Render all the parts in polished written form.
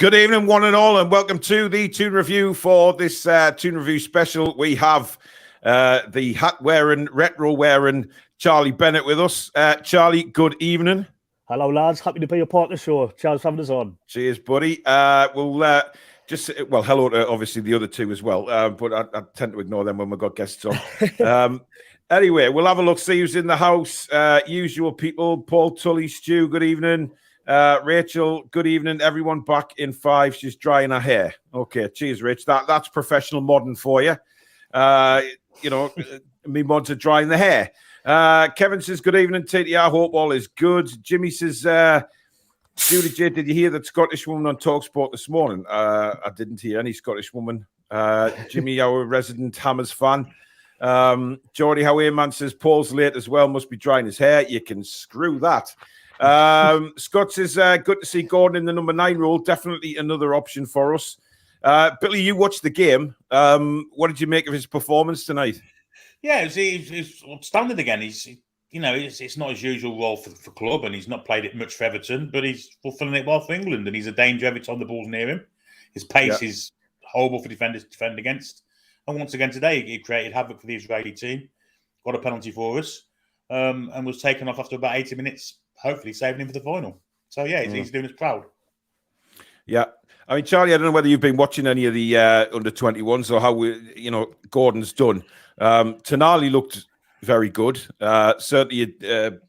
Good evening, one and all, and welcome to the Toon Review. For this Toon Review special, we have the hat-wearing, retro-wearing Charlie Bennett with us. Charlie, good evening. Hello, lads. Happy to be a part of the show. Cheers for having us on. Cheers, buddy. Hello to obviously the other two as well, but I tend to ignore them when we've got guests on. Anyway, we'll have a look, see who's in the house. Usual people, Paul, Tully, Stu, good evening. Rachel, good evening. Everyone back in 5. She's drying her hair. Okay, cheers, Rich. That's professional modern for you. Me mods are drying the hair. Kevin says, good evening, TTR. Hope all is good. Jimmy says, Julie J, did you hear that Scottish woman on TalkSport this morning? I didn't hear any Scottish woman. Jimmy, our resident Hammers fan. Geordie Howeman says, Paul's late as well, must be drying his hair. You can screw that. Scott says, good to see Gordon in the number 9 role. Definitely another option for us. Billy, you watched the game. What did you make of his performance tonight? Yeah, he's outstanding again. It's not his usual role for club, and he's not played it much for Everton, but he's fulfilling it well for England, and he's a danger every time the ball's near him. His pace is horrible for defenders to defend against. And once again today, he created havoc for the Israeli team, got a penalty for us, and was taken off after about 80 minutes, hopefully saving him for the final. So, yeah, he's doing us proud. Yeah. I mean, Charlie, I don't know whether you've been watching any of the under-21s or how, Gordon's done. Tonali looked very good. Certainly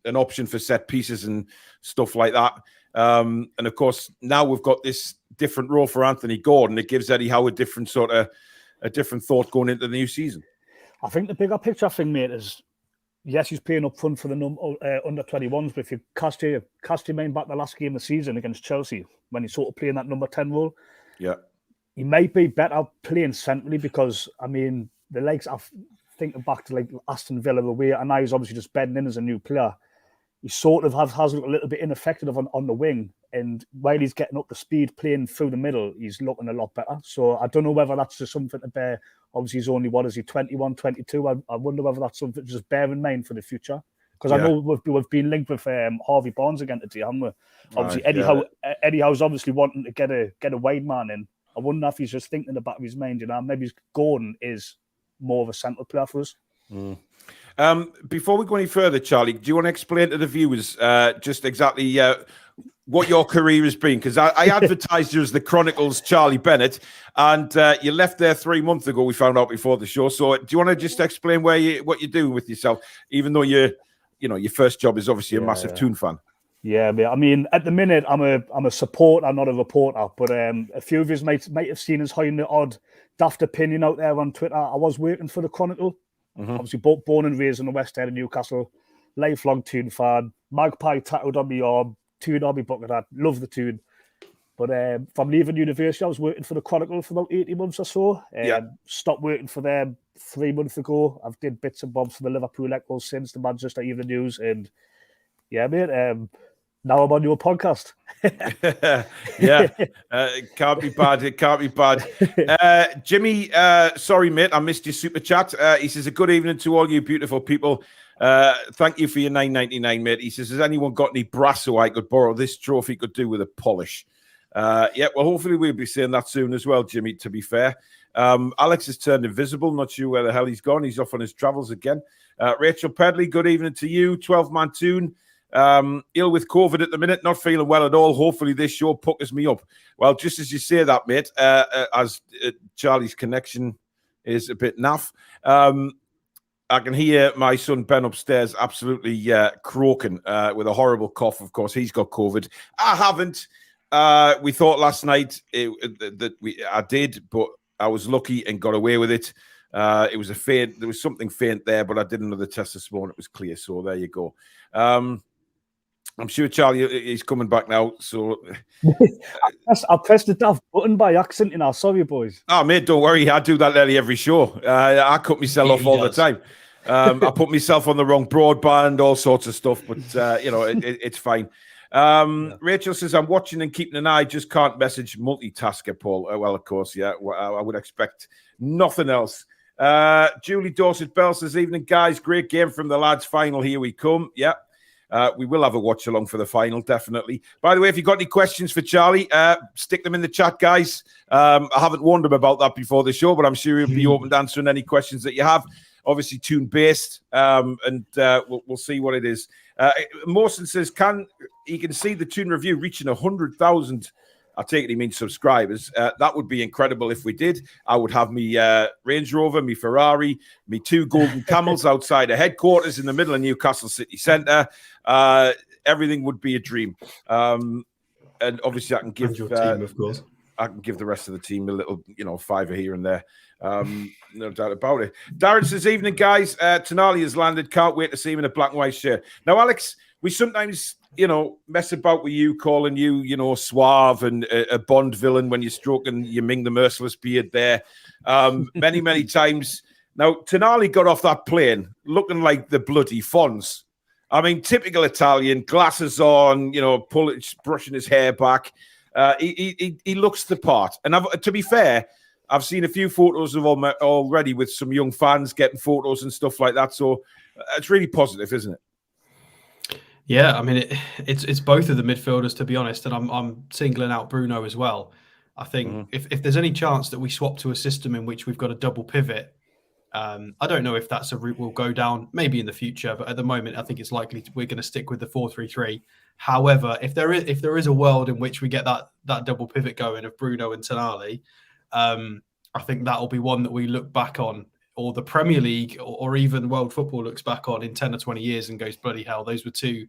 an option for set pieces and stuff like that. And, of course, now we've got this different role for Anthony Gordon. It gives Eddie Howe a different thought going into the new season. I think the bigger picture thing, mate, is yes, he's playing up front for the under-21s, but if you cast your mind back the last game of the season against Chelsea, when he's sort of playing that number 10 role, he might be better playing centrally because, I mean, the legs, I think back to like Aston Villa away, and now he's obviously just bedding in as a new player. He sort of has looked a little bit ineffective on the wing, and while he's getting up to speed playing through the middle, he's looking a lot better. So I don't know whether that's just something to bear. Obviously, he's only, 21, 22. I wonder whether that's something to just bear in mind for the future. Because I know we've been linked with Harvey Barnes again today, haven't we? Obviously, Eddie Howe's obviously wanting to get a wide man in. I wonder if he's just thinking in the back of his mind, maybe Gordon is more of a central player for us. Before we go any further, Charlie, do you want to explain to the viewers just exactly what your career has been? Because I advertised you as the Chronicle's Charlie Bennett, and you left there 3 months ago, we found out before the show. So do you want to just explain what you're doing with yourself, even though your first job is obviously a massive Toon fan? Yeah, I mean, at the minute, I'm a supporter, not a reporter. But a few of you might have seen us hiding the odd daft opinion out there on Twitter. I was working for the Chronicle. Obviously, born and raised in the West End of Newcastle. Lifelong Toon fan. Magpie tattooed on my arm. Toon on my bucket hat. Love the Toon. But from leaving university, I was working for the Chronicle for about 18 months or so. Stopped working for them 3 months ago. I've did bits and bobs for the Liverpool Echo since, the Manchester Evening News. And yeah, mate, now I'm on your podcast. It can't be bad. It can't be bad. Jimmy, sorry, mate, I missed your super chat. He says, a good evening to all you beautiful people. Thank you for your $9.99, mate. He says, has anyone got any brass so I could borrow this trophy could do with a polish? Well, hopefully we'll be seeing that soon as well, Jimmy, to be fair. Alex has turned invisible. Not sure where the hell he's gone. He's off on his travels again. Rachel Pedley, good evening to you. 12-man Toon. Ill with COVID at the minute, not feeling well at all. Hopefully this show puckers me up. Well, just as you say that, mate, as Charlie's connection is a bit naff, I can hear my son Ben upstairs absolutely croaking with a horrible cough. Of course, he's got COVID. I haven't. We thought last night I did, but I was lucky and got away with it. It was a faint. There was something faint there, but I did another test this morning. It was clear. So there you go. I'm sure Charlie is coming back now. So I pressed the daft button by accident. Sorry, boys. Oh, mate, don't worry. I do that nearly every show. I cut myself off all the time. I put myself on the wrong broadband, all sorts of stuff. But it's fine. Rachel says, I'm watching and keeping an eye. Just can't message multitasker, Paul. Well, of course, yeah. I would expect nothing else. Julie Dorset Bell says, evening, guys. Great game from the lads. Final. Here we come. Yeah. We will have a watch along for the final, definitely. By the way, if you've got any questions for Charlie, stick them in the chat, guys. I haven't warned him about that before the show, but I'm sure he'll be open to answering any questions that you have. Obviously, Toon based, and we'll see what it is. Mawson says, he can see the Toon review reaching 100,000. I take it he means subscribers. That would be incredible if we did. I would have me Range Rover, me Ferrari, me 2 golden camels outside of headquarters in the middle of Newcastle city centre. Everything would be a dream. And obviously, I can give your team, of course. I can give the rest of the team a little, fiver here and there. No doubt about it. Darren says, evening, guys. Tonali has landed. Can't wait to see him in a black and white shirt. Now, Alex, we sometimes, mess about with you, calling you, suave and a Bond villain when you're stroking your Ming the Merciless beard there. Many, many times. Now, Tonali got off that plane looking like the bloody Fonz. I mean, typical Italian, glasses on, brushing his hair back. He looks the part. And to be fair, I've seen a few photos of him already with some young fans getting photos and stuff like that. So it's really positive, isn't it? Yeah, I mean, it's both of the midfielders, to be honest, and I'm singling out Bruno as well. I think if there's any chance that we swap to a system in which we've got a double pivot, I don't know if that's a route we'll go down, maybe in the future, but at the moment, I think it's likely we're going to stick with the 4-3-3. However, if there is a world in which we get that double pivot going of Bruno and Tonali, I think that'll be one that we look back on, or the Premier League or even world football looks back on in 10 or 20 years and goes, bloody hell, those were 2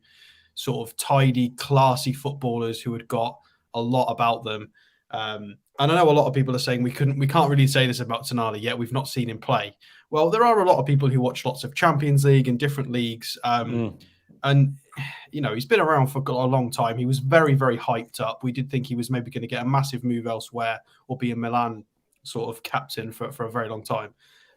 sort of tidy, classy footballers who had got a lot about them. And I know a lot of people are saying we can't really say this about Tonali yet. We've not seen him play. Well, there are a lot of people who watch lots of Champions League and different leagues. And, he's been around for a long time. He was very, very hyped up. We did think he was maybe going to get a massive move elsewhere or be a Milan sort of captain for a very long time.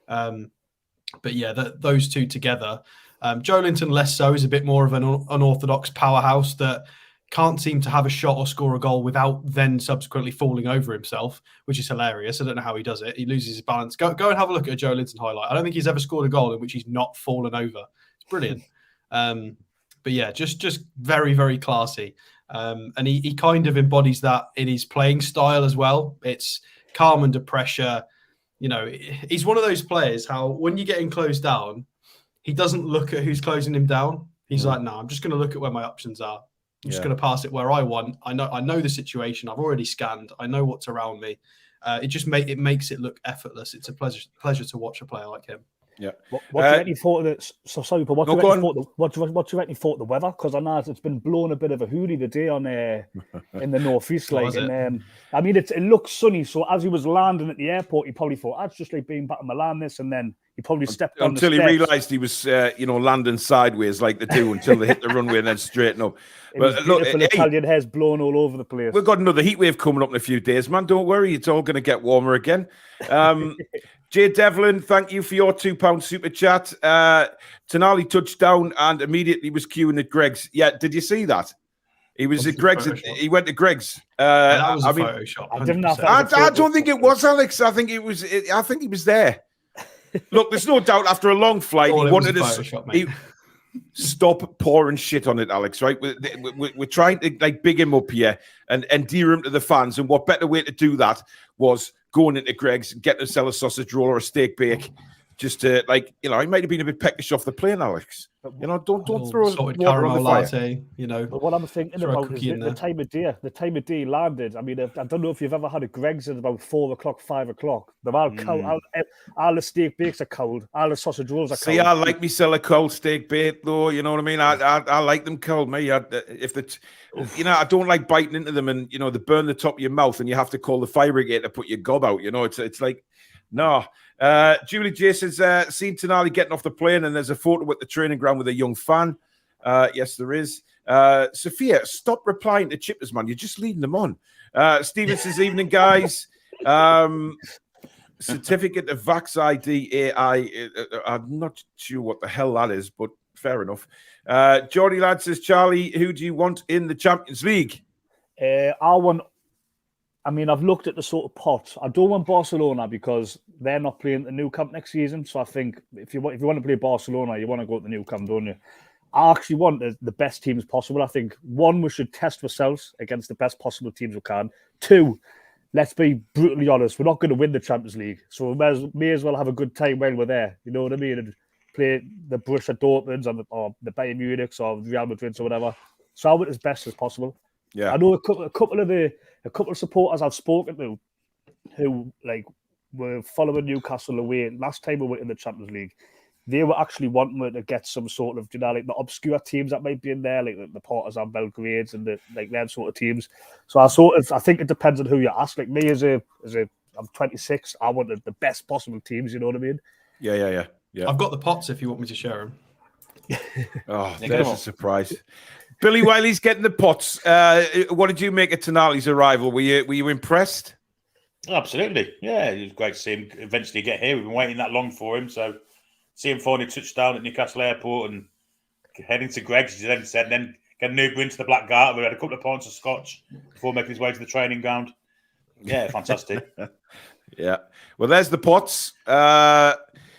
But yeah, those 2 together. Joelinton less so is a bit more of an unorthodox powerhouse that can't seem to have a shot or score a goal without then subsequently falling over himself, which is hilarious. I don't know how he does it. He loses his balance. Go and have a look at a Joelinton highlight. I don't think he's ever scored a goal in which he's not fallen over. It's brilliant. But yeah, just very, very classy. And he kind of embodies that in his playing style as well. It's calm under pressure. He's one of those players how when you're getting closed down, he doesn't look at who's closing him down. He's like, no, I'm just going to look at where my options are. I'm just going to pass it where I want. I know the situation. I've already scanned. I know what's around me. It makes it look effortless. It's a pleasure to watch a player like him. Yeah. What do you reckon he thought of it? So sorry, but what do you reckon he thought of the weather? Because I know it's been blowing a bit of a hoolie today in the northeast. It looks sunny. So as he was landing at the airport, he probably thought, "That's just like being back in Milan." This, and then he probably stepped down until he realised he was, landing sideways like they do until they hit the runway and then straighten up. But look, Italian hair's blown all over the place. We've got another heat wave coming up in a few days, man. Don't worry, it's all going to get warmer again. Jay Devlin, thank you for your £2 super chat. Tonali touched down and immediately was queuing at Greg's. Yeah, did you see that? He was at Greg's. He went to Greg's. That was a Photoshop. I don't think it was, Alex. I think it was. I think he was there. Look, there's no doubt. After a long flight, he wanted to stop pouring shit on it, Alex. Right? We're trying to big him up here and endear him to the fans. And what better way to do that was going into Greg's and getting himself a sausage roll or a steak bake, just to he might have been a bit peckish off the plane, Alex. Don't throw salted caramel latte. But what I'm thinking about is the time of day. The time of day he landed. I mean, I don't know if you've ever had a Greg's at about 4 o'clock, 5 o'clock. They're all cold. All the steak bakes are cold. All the sausage rolls are cold. See, I like me sell a cold steak bake though. You know what I mean? I like them cold. Me, I don't like biting into them and they burn the top of your mouth and you have to call the fire brigade to put your gob out. It's like no. Julie J says, seen Tonali getting off the plane and there's a photo at the training ground with a young fan. Yes, there is. Sophia, stop replying to chippers, man. You're just leading them on. Stephen says, evening, guys. Certificate of Vax ID AI. I'm not sure what the hell that is, but fair enough. Geordie Lad says, Charlie, who do you want in the Champions League? I've looked at the sort of pot. I don't want Barcelona because they're not playing the Nou Camp next season. So I think if you want to play Barcelona, you want to go to the Nou Camp, don't you? I actually want the best teams possible. I think, one, we should test ourselves against the best possible teams we can. Two, let's be brutally honest, we're not going to win the Champions League. So we may as well have a good time while we're there. You know what I mean? And play the Borussia Dortmunds or the Bayern Munichs or Real Madrid or whatever. So I want it as best as possible. Yeah. I know a couple of supporters I've spoken to who were following Newcastle away last time we were in the Champions League. They were actually wanting to get some sort of, the obscure teams that might be in there, like the Partizan Belgrades and them sort of teams. So I think it depends on who you ask. Like me, I'm 26, I wanted the best possible teams. You know what I mean? Yeah. I've got the pots if you want me to share them. Oh, there's a surprise. Billy Wiley's getting the pots. What did you make of Tonali's arrival? Were you impressed? Absolutely. Yeah, it was great to see him eventually get here. We've been waiting that long for him, so see him finally touch down at Newcastle Airport and heading to Greg's, as you then said, and then get an Uber into the Black Garter. We had a couple of pints of scotch before making his way to the training ground. Yeah, fantastic. Yeah. Well, there's the pots. I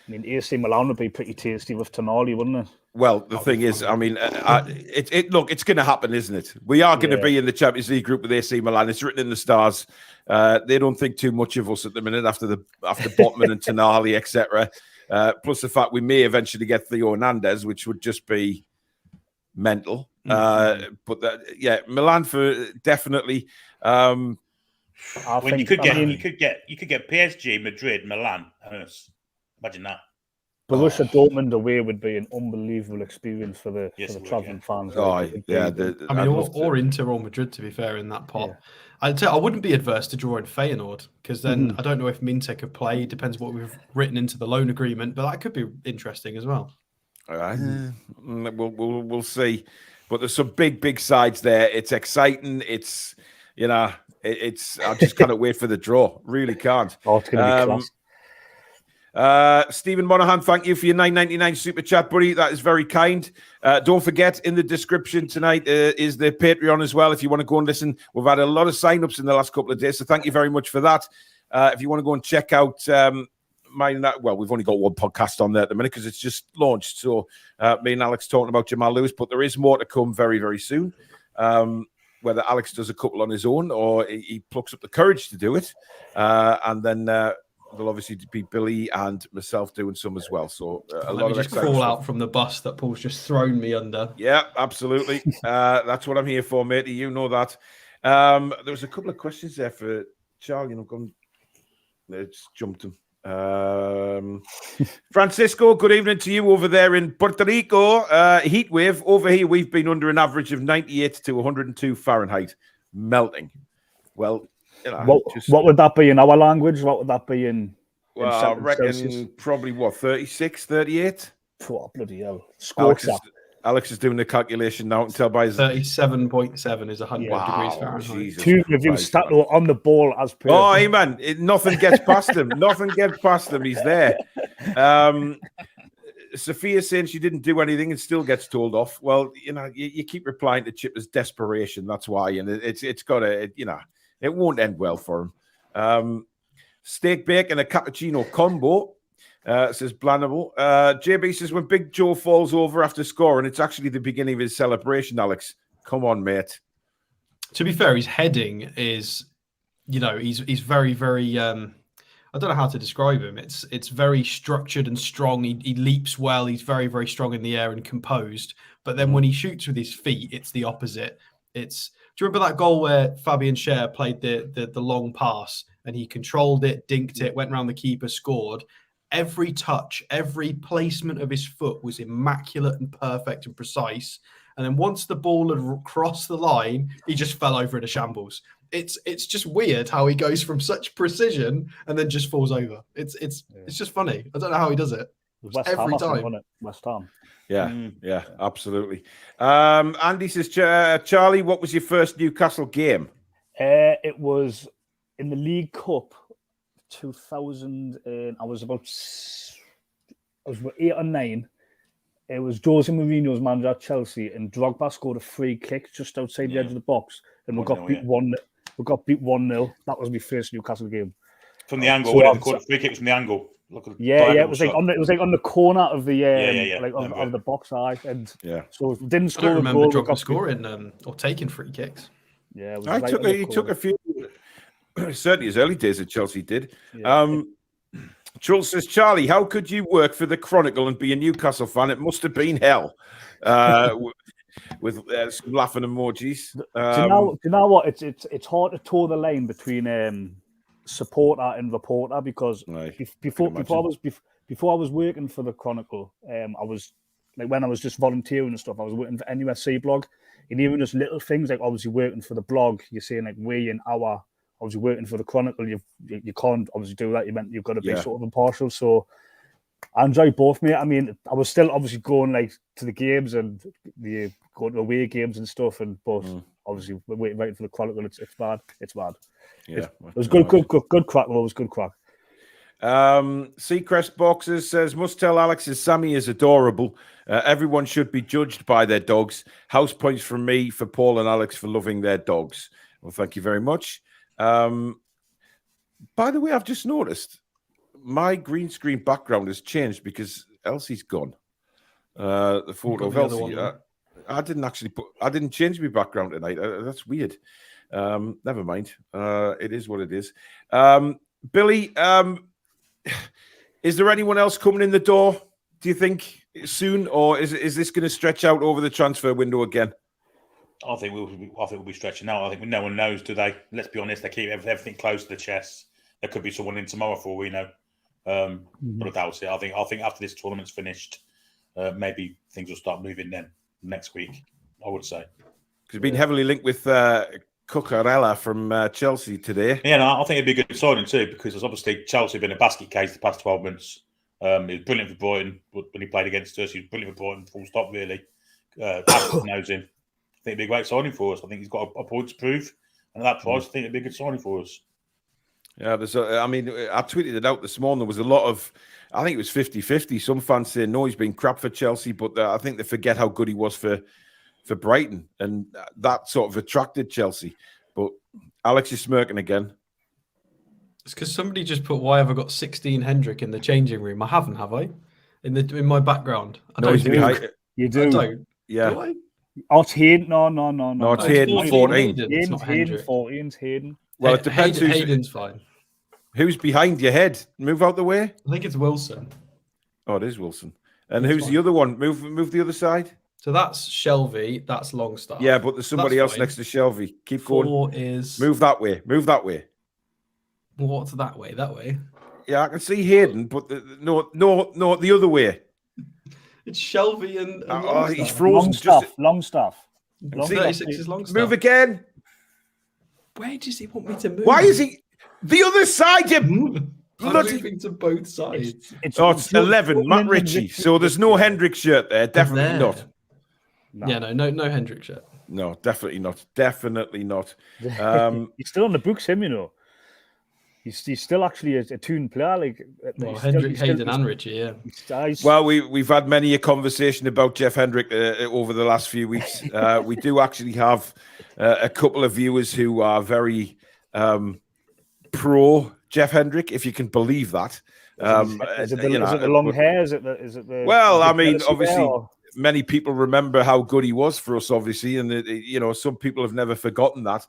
mean, AC Milan would be pretty tasty with Tonali, wouldn't it? Well, the thing is, I mean, it's going to happen, isn't it? We are going to be in the Champions League group with AC Milan. It's written in the stars. They don't think too much of us at the minute after Botman and Tonali, etc. Plus the fact we may eventually get Theo Hernandez, which would just be mental. But Milan for definitely. You could get PSG, Madrid, Milan. Imagine that. Borussia Dortmund away would be an unbelievable experience for the travelling fans. Or Inter or Madrid, to be fair, in that pot. Yeah. I wouldn't be adverse to drawing Feyenoord, because then I don't know if Mintek could play. Depends what we've written into the loan agreement, but that could be interesting as well. We'll see. But there's some big sides there. It's exciting. It's I just can't wait for the draw. Really can't. Oh, it's going to be class. Stephen Monaghan, thank you for your $9.99 super chat, buddy. That is very kind. Don't forget, in the description tonight is the Patreon as well. If you want to go and listen, we've had a lot of sign-ups in the last couple of days, so thank you very much for that. If you want to go and check out we've only got one podcast on there at the minute because it's just launched. So me and Alex talking about Jamal Lewis, but there is more to come very, very soon. Whether Alex does a couple on his own or he plucks up the courage to do it, and then. There'll obviously be Billy and myself doing some as well. So a lot of excitement. Crawl out from the bus that Paul's just thrown me under. Yeah, absolutely. That's what I'm here for, matey. You know that. There was a couple of questions there for Charlie. Let's jump them. Francisco, good evening to you over there in Puerto Rico. Heat wave over here. We've been under an average of 98 to 102 Fahrenheit, melting. Well. What would that be in our language? What would that be in? I reckon probably 36, 38. Oh, bloody hell! Alex is doing the calculation now. Tell by his 37.7 is 100 degrees Fahrenheit. Toon review stat on the ball as per. Oh, hey man, nothing gets past him. Nothing gets past him. He's there. Sophia saying she didn't do anything and still gets told off. Well, you keep replying to Chip as desperation. That's why, and it's got to, It won't end well for him. Steak, bacon, and a cappuccino combo, says Blandable. JB says, when Big Joe falls over after scoring, it's actually the beginning of his celebration, Alex. Come on, mate. To be fair, his heading is, he's very, very, I don't know how to describe him. It's very structured and strong. He leaps well. He's very, very strong in the air and composed. But then when he shoots with his feet, it's the opposite. Do you remember that goal where Fabian Schär played the long pass and he controlled it, dinked it, went around the keeper, scored? Every touch, every placement of his foot was immaculate and perfect and precise. And then once the ball had crossed the line, he just fell over in a shambles. It's just weird how he goes from such precision and then just falls over. It's just funny. I don't know how he does it. Every time. West Ham. Yeah, absolutely. Andy says, Charlie, what was your first Newcastle game? It was in the League Cup 2000. I was 8 or 9. It was Jose Mourinho's manager at Chelsea, and Drogba scored a free kick just outside the edge of the box, and we got beat 1-0. We got beat 1-0. That was my first Newcastle game. From the angle, free kick was from the angle. It was like on the corner of the of the box eye, and so didn't score. I don't remember a goal. dropping scoring or taking free kicks. Yeah, he took a few. Certainly, his early days at Chelsea did. Yeah. Schultz says, Charlie, how could you work for the Chronicle and be a Newcastle fan? It must have been hell. With some laughing emojis. Do you know what? It's hard to toe the line between supporter and reporter because before I was working for the Chronicle, I was like when I was just volunteering and stuff, I was working for NUSC blog, and even just little things like obviously working for the blog, you're saying like we in our obviously working for the Chronicle, you can't obviously do that. You've got to be sort of impartial. So I enjoy both, mate. I mean, I was still obviously going like to the games and going to away games and stuff, and but obviously we're waiting for the Chronicle. It's bad. It's bad. Yeah, it was good crack. Well, it was good crack. Seacrest Boxers says, must tell Alex his Sammy is adorable. Everyone should be judged by their dogs. House points from me for Paul and Alex for loving their dogs. Well, thank you very much. By the way, I've just noticed my green screen background has changed because Elsie's gone. The photo of Elsie. I didn't change my background tonight. That's weird. Never mind. It is what it is. Billy, is there anyone else coming in the door, do you think, soon? Or is this going to stretch out over the transfer window again? I think we'll be stretching out. I think no one knows, do they? Let's be honest. They keep everything close to the chest. There could be someone in tomorrow for all we know. But I doubt it. I think after this tournament's finished, maybe things will start moving then next week, I would say. Because we've been heavily linked with Cucurella from Chelsea today. Yeah, no, I think it'd be a good signing too, because obviously Chelsea have been a basket case the past 12 months. He was brilliant for Brighton when he played against us. He was brilliant for Brighton, full stop, really. Knows him. I think it'd be a great signing for us. I think he's got a point to prove. And at that price, I think it'd be a good signing for us. Yeah, I tweeted it out this morning. There was a lot of, I think it was 50-50. Some fans saying, no, he's been crap for Chelsea, but I think they forget how good he was for Brighton. And that sort of attracted Chelsea. But Alex is smirking again. It's because somebody just put, why have I got 16 Hendrick in the changing room? I haven't, have I? In my background. He's behind it. You do. I don't. Yeah. Do I? Oh, it's Hayden. No. No, it's Hayden, 14. Hayden, 14's Hayden. Well, it depends. Hayden's fine. Who's behind your head? Move out the way. I think it's Wilson. Oh, it is Wilson. And who's the other one? Move the other side. So that's Shelby. That's Longstaff. Yeah, but there's somebody else next to Shelby. Keep going. Move that way. What's that way? That way. Yeah, I can see Hayden, but no, the other way. It's Shelby and Longstaff. He's frozen. Longstaff. 36 is Longstaff. Move again. Where does he want me to move? Why is he the other side? I'm moving to both sides. It's 11, Matt Ritchie. So there's no Hendrick shirt there. Definitely not. No. Yeah, no Hendrick shirt. No, definitely not. Definitely not. He's still on the books, him, you know. He's still actually a Toon player. Hendrick, Hayden, and Ritchie, yeah. Well, we've had many a conversation about Jeff Hendrick over the last few weeks. We do actually have a couple of viewers who are very pro Jeff Hendrick, if you can believe that. Is it the long hair? Is it the? Well, I mean, obviously, many people remember how good he was for us, obviously, and some people have never forgotten that.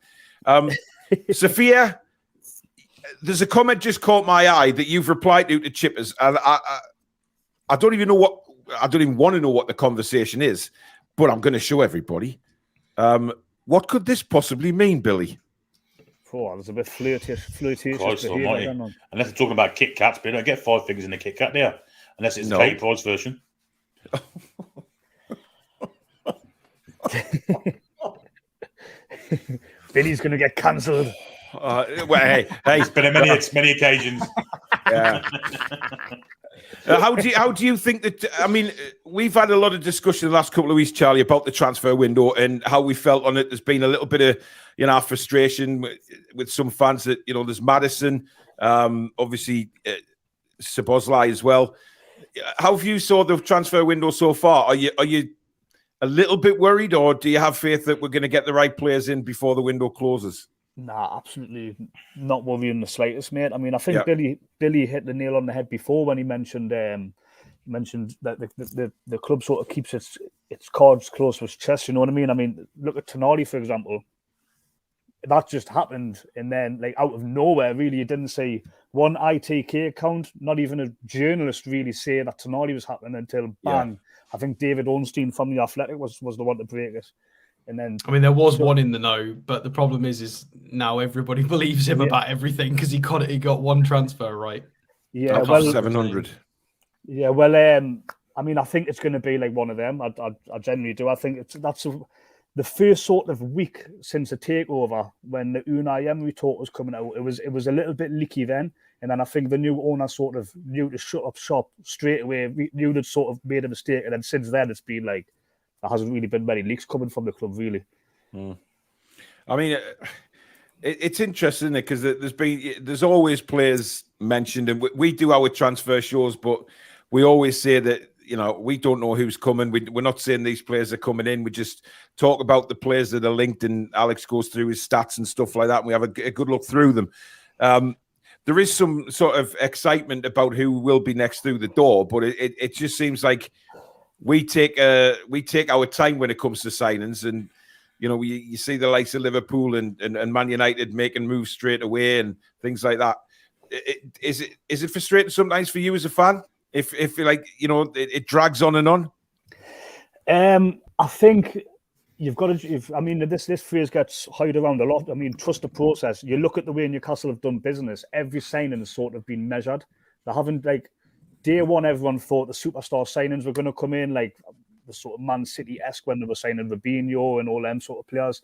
Sophia. There's a comment just caught my eye that you've replied to Chippers, and I don't even want to know what the conversation is, but I'm going to show everybody. What could this possibly mean, Billy? Oh, there's a bit flirtatious. Unless they're talking about Kit Kats, but you don't get 5 fingers in a Kit Kat there, unless it's the Katie Price version. Billy's going to get cancelled. Hey, it's been many occasions. Yeah. How do you think that? I mean, we've had a lot of discussion the last couple of weeks, Charlie, about the transfer window and how we felt on it. There's been a little bit of frustration with some fans that there's Madison, obviously Szoboszlai as well. How have you saw the transfer window so far? Are you a little bit worried, or do you have faith that we're going to get the right players in before the window closes? Nah, absolutely not worrying the slightest, mate. I mean, I think Yeah. Billy hit the nail on the head before when he mentioned that the club sort of keeps its cards close to its chest. You know what I mean? I mean, look at Tonali, for example. That just happened, and then like out of nowhere, really, you didn't see one ITK account, not even a journalist, really say that Tonali was happening until bang. I think David Ornstein from The Athletic was the one to break it. And then, I mean, there was one in the know, but the problem is now everybody believes him about everything because he got one transfer right. Yeah, well, 700. Yeah, well, I mean, I think it's going to be like one of them. I genuinely do. I think that's the first sort of week since the takeover when the Unai Emery talk was coming out. It was a little bit leaky then, and then I think the new owner sort of knew to shut up shop straight away. Knew they'd sort of made a mistake, and then since then it's been like. There hasn't really been many leaks coming from the club, really. I mean, it's interesting, isn't it? Because there's always players mentioned, and we do our transfer shows, but we always say that we don't know who's coming. We're not saying these players are coming in. We just talk about the players that are linked, and Alex goes through his stats and stuff like that, and we have a good look through them. There is some sort of excitement about who will be next through the door, but it just seems like. We take our time when it comes to signings, and you see the likes of Liverpool and Man United making moves straight away and things like that. Is it frustrating sometimes for you as a fan if it drags on and on? I think you've got to. I mean, this phrase gets hired around a lot. I mean, trust the process. You look at the way Newcastle have done business. Every signing has sort of been measured. They haven't Day one, everyone thought the superstar signings were going to come in like the sort of Man City-esque when they were signing Robinho and all them sort of players.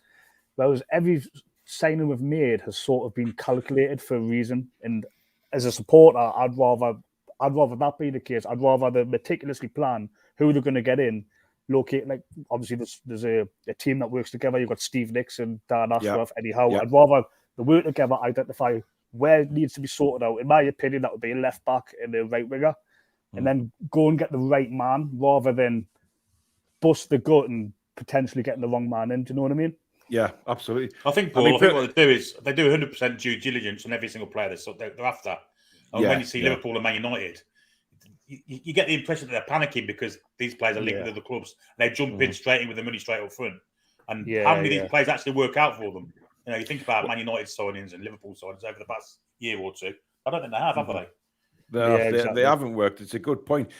Whereas every signing we've made has sort of been calculated for a reason. And as a supporter, I'd rather that be the case. I'd rather they meticulously plan who they're going to get in, locate. Like obviously, there's a team that works together. You've got Steve Nixon, Dan Ashworth, Eddie Howe. I'd rather they work together, identify where it needs to be sorted out. In my opinion, that would be a left back and a right winger. And then go and get the right man rather than bust the gut and potentially getting the wrong man in. Do you know what I mean? Yeah, absolutely. I think, Paul, I think what they do is they do 100% due diligence on every single player they're after. And when you see Liverpool and Man United, you get the impression that they're panicking because these players are linked with other clubs. They jump in straight in with the money straight up front. And how many of these players actually work out for them? You think about Man United signings and Liverpool signings over the past year or two. I don't think they have they? They haven't worked. It's a good point.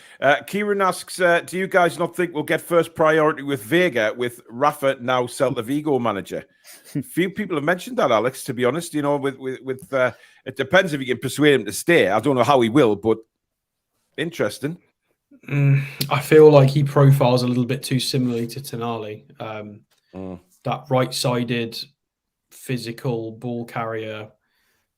Kieran asks, do you guys not think we'll get first priority with Vega with Rafa now Celta Vigo manager? Few people have mentioned that, Alex, to be honest. With it depends if you can persuade him to stay. I don't know how he will, but interesting. I feel like he profiles a little bit too similarly to Tonali. That right-sided, physical ball carrier,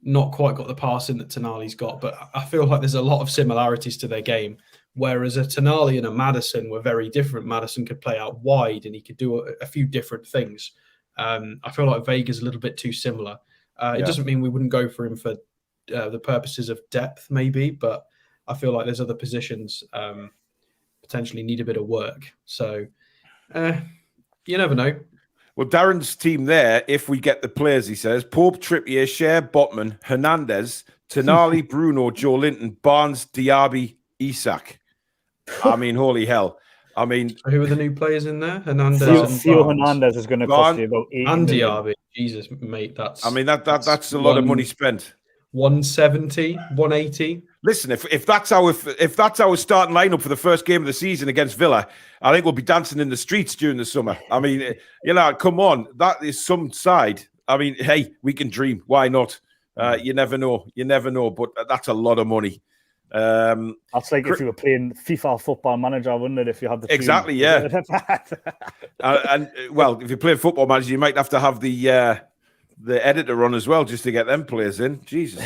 not quite got the passing that Tonali's got, but I feel like there's a lot of similarities to their game. Whereas a Tonali and a Maddison were very different. Maddison could play out wide and he could do a few different things. I feel like Vega's a little bit too similar. It doesn't mean we wouldn't go for him for the purposes of depth, maybe, but I feel like there's other positions potentially need a bit of work. So you never know. Well, Darren's team there, if we get the players, he says, Pope, Trippier, Cher, Botman, Hernandez, Tonali, Bruno, Joe Linton, Barnes, Diaby, Isak. I mean, holy hell. I mean... So who are the new players in there? Hernandez and Theo Hernandez is going to cost you about 80 and million. Diaby. Jesus, mate, that's... I mean, that's a lot of money spent. 170, 180. Listen, if that's our starting lineup for the first game of the season against Villa, I think we'll be dancing in the streets during the summer. I mean, come on, that is some side. I mean, hey, we can dream. Why not? You never know. But that's a lot of money. That's like if you were playing FIFA Football Manager, wouldn't it? If you had the exactly, yeah. and well, if you play Football Manager, you might have to have the editor on as well just to get them players in. Jesus.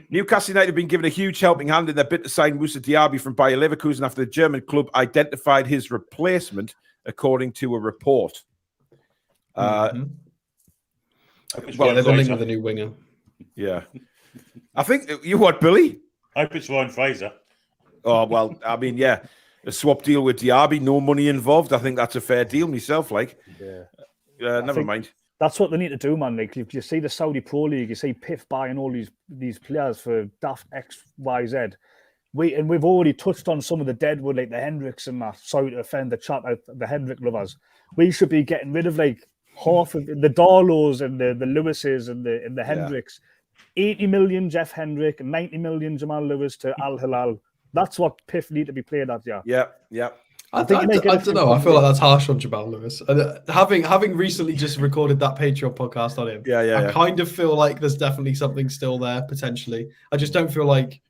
Newcastle United have been given a huge helping hand in their bid to sign Moussa Diaby from Bayer Leverkusen after the German club identified his replacement, according to a report. Well, they're the link with the new winger. Yeah. I think you what, Billy? I hope it's Ryan Fraser. Oh, well, I mean, yeah. A swap deal with Diaby, no money involved. I think that's a fair deal myself, like. Yeah. Never mind. That's what they need to do, man. Like you see the Saudi Pro League, you see PIF buying all these players for daft X, Y, Z. We've already touched on some of the deadwood, like the Hendricks and that. Sorry to offend the chat, the Hendrick lovers. We should be getting rid of like half of the Darlows and the Lewises and the Hendricks. 80 million Jeff Hendrick and 90 million Jamal Lewis to Al Hilal. That's what PIF need to be played at, yeah. Yeah. I don't know. I feel like that's harsh on Jamal Lewis. Having recently just recorded that Patreon podcast on him, I kind of feel like there's definitely something still there, potentially. I just don't feel like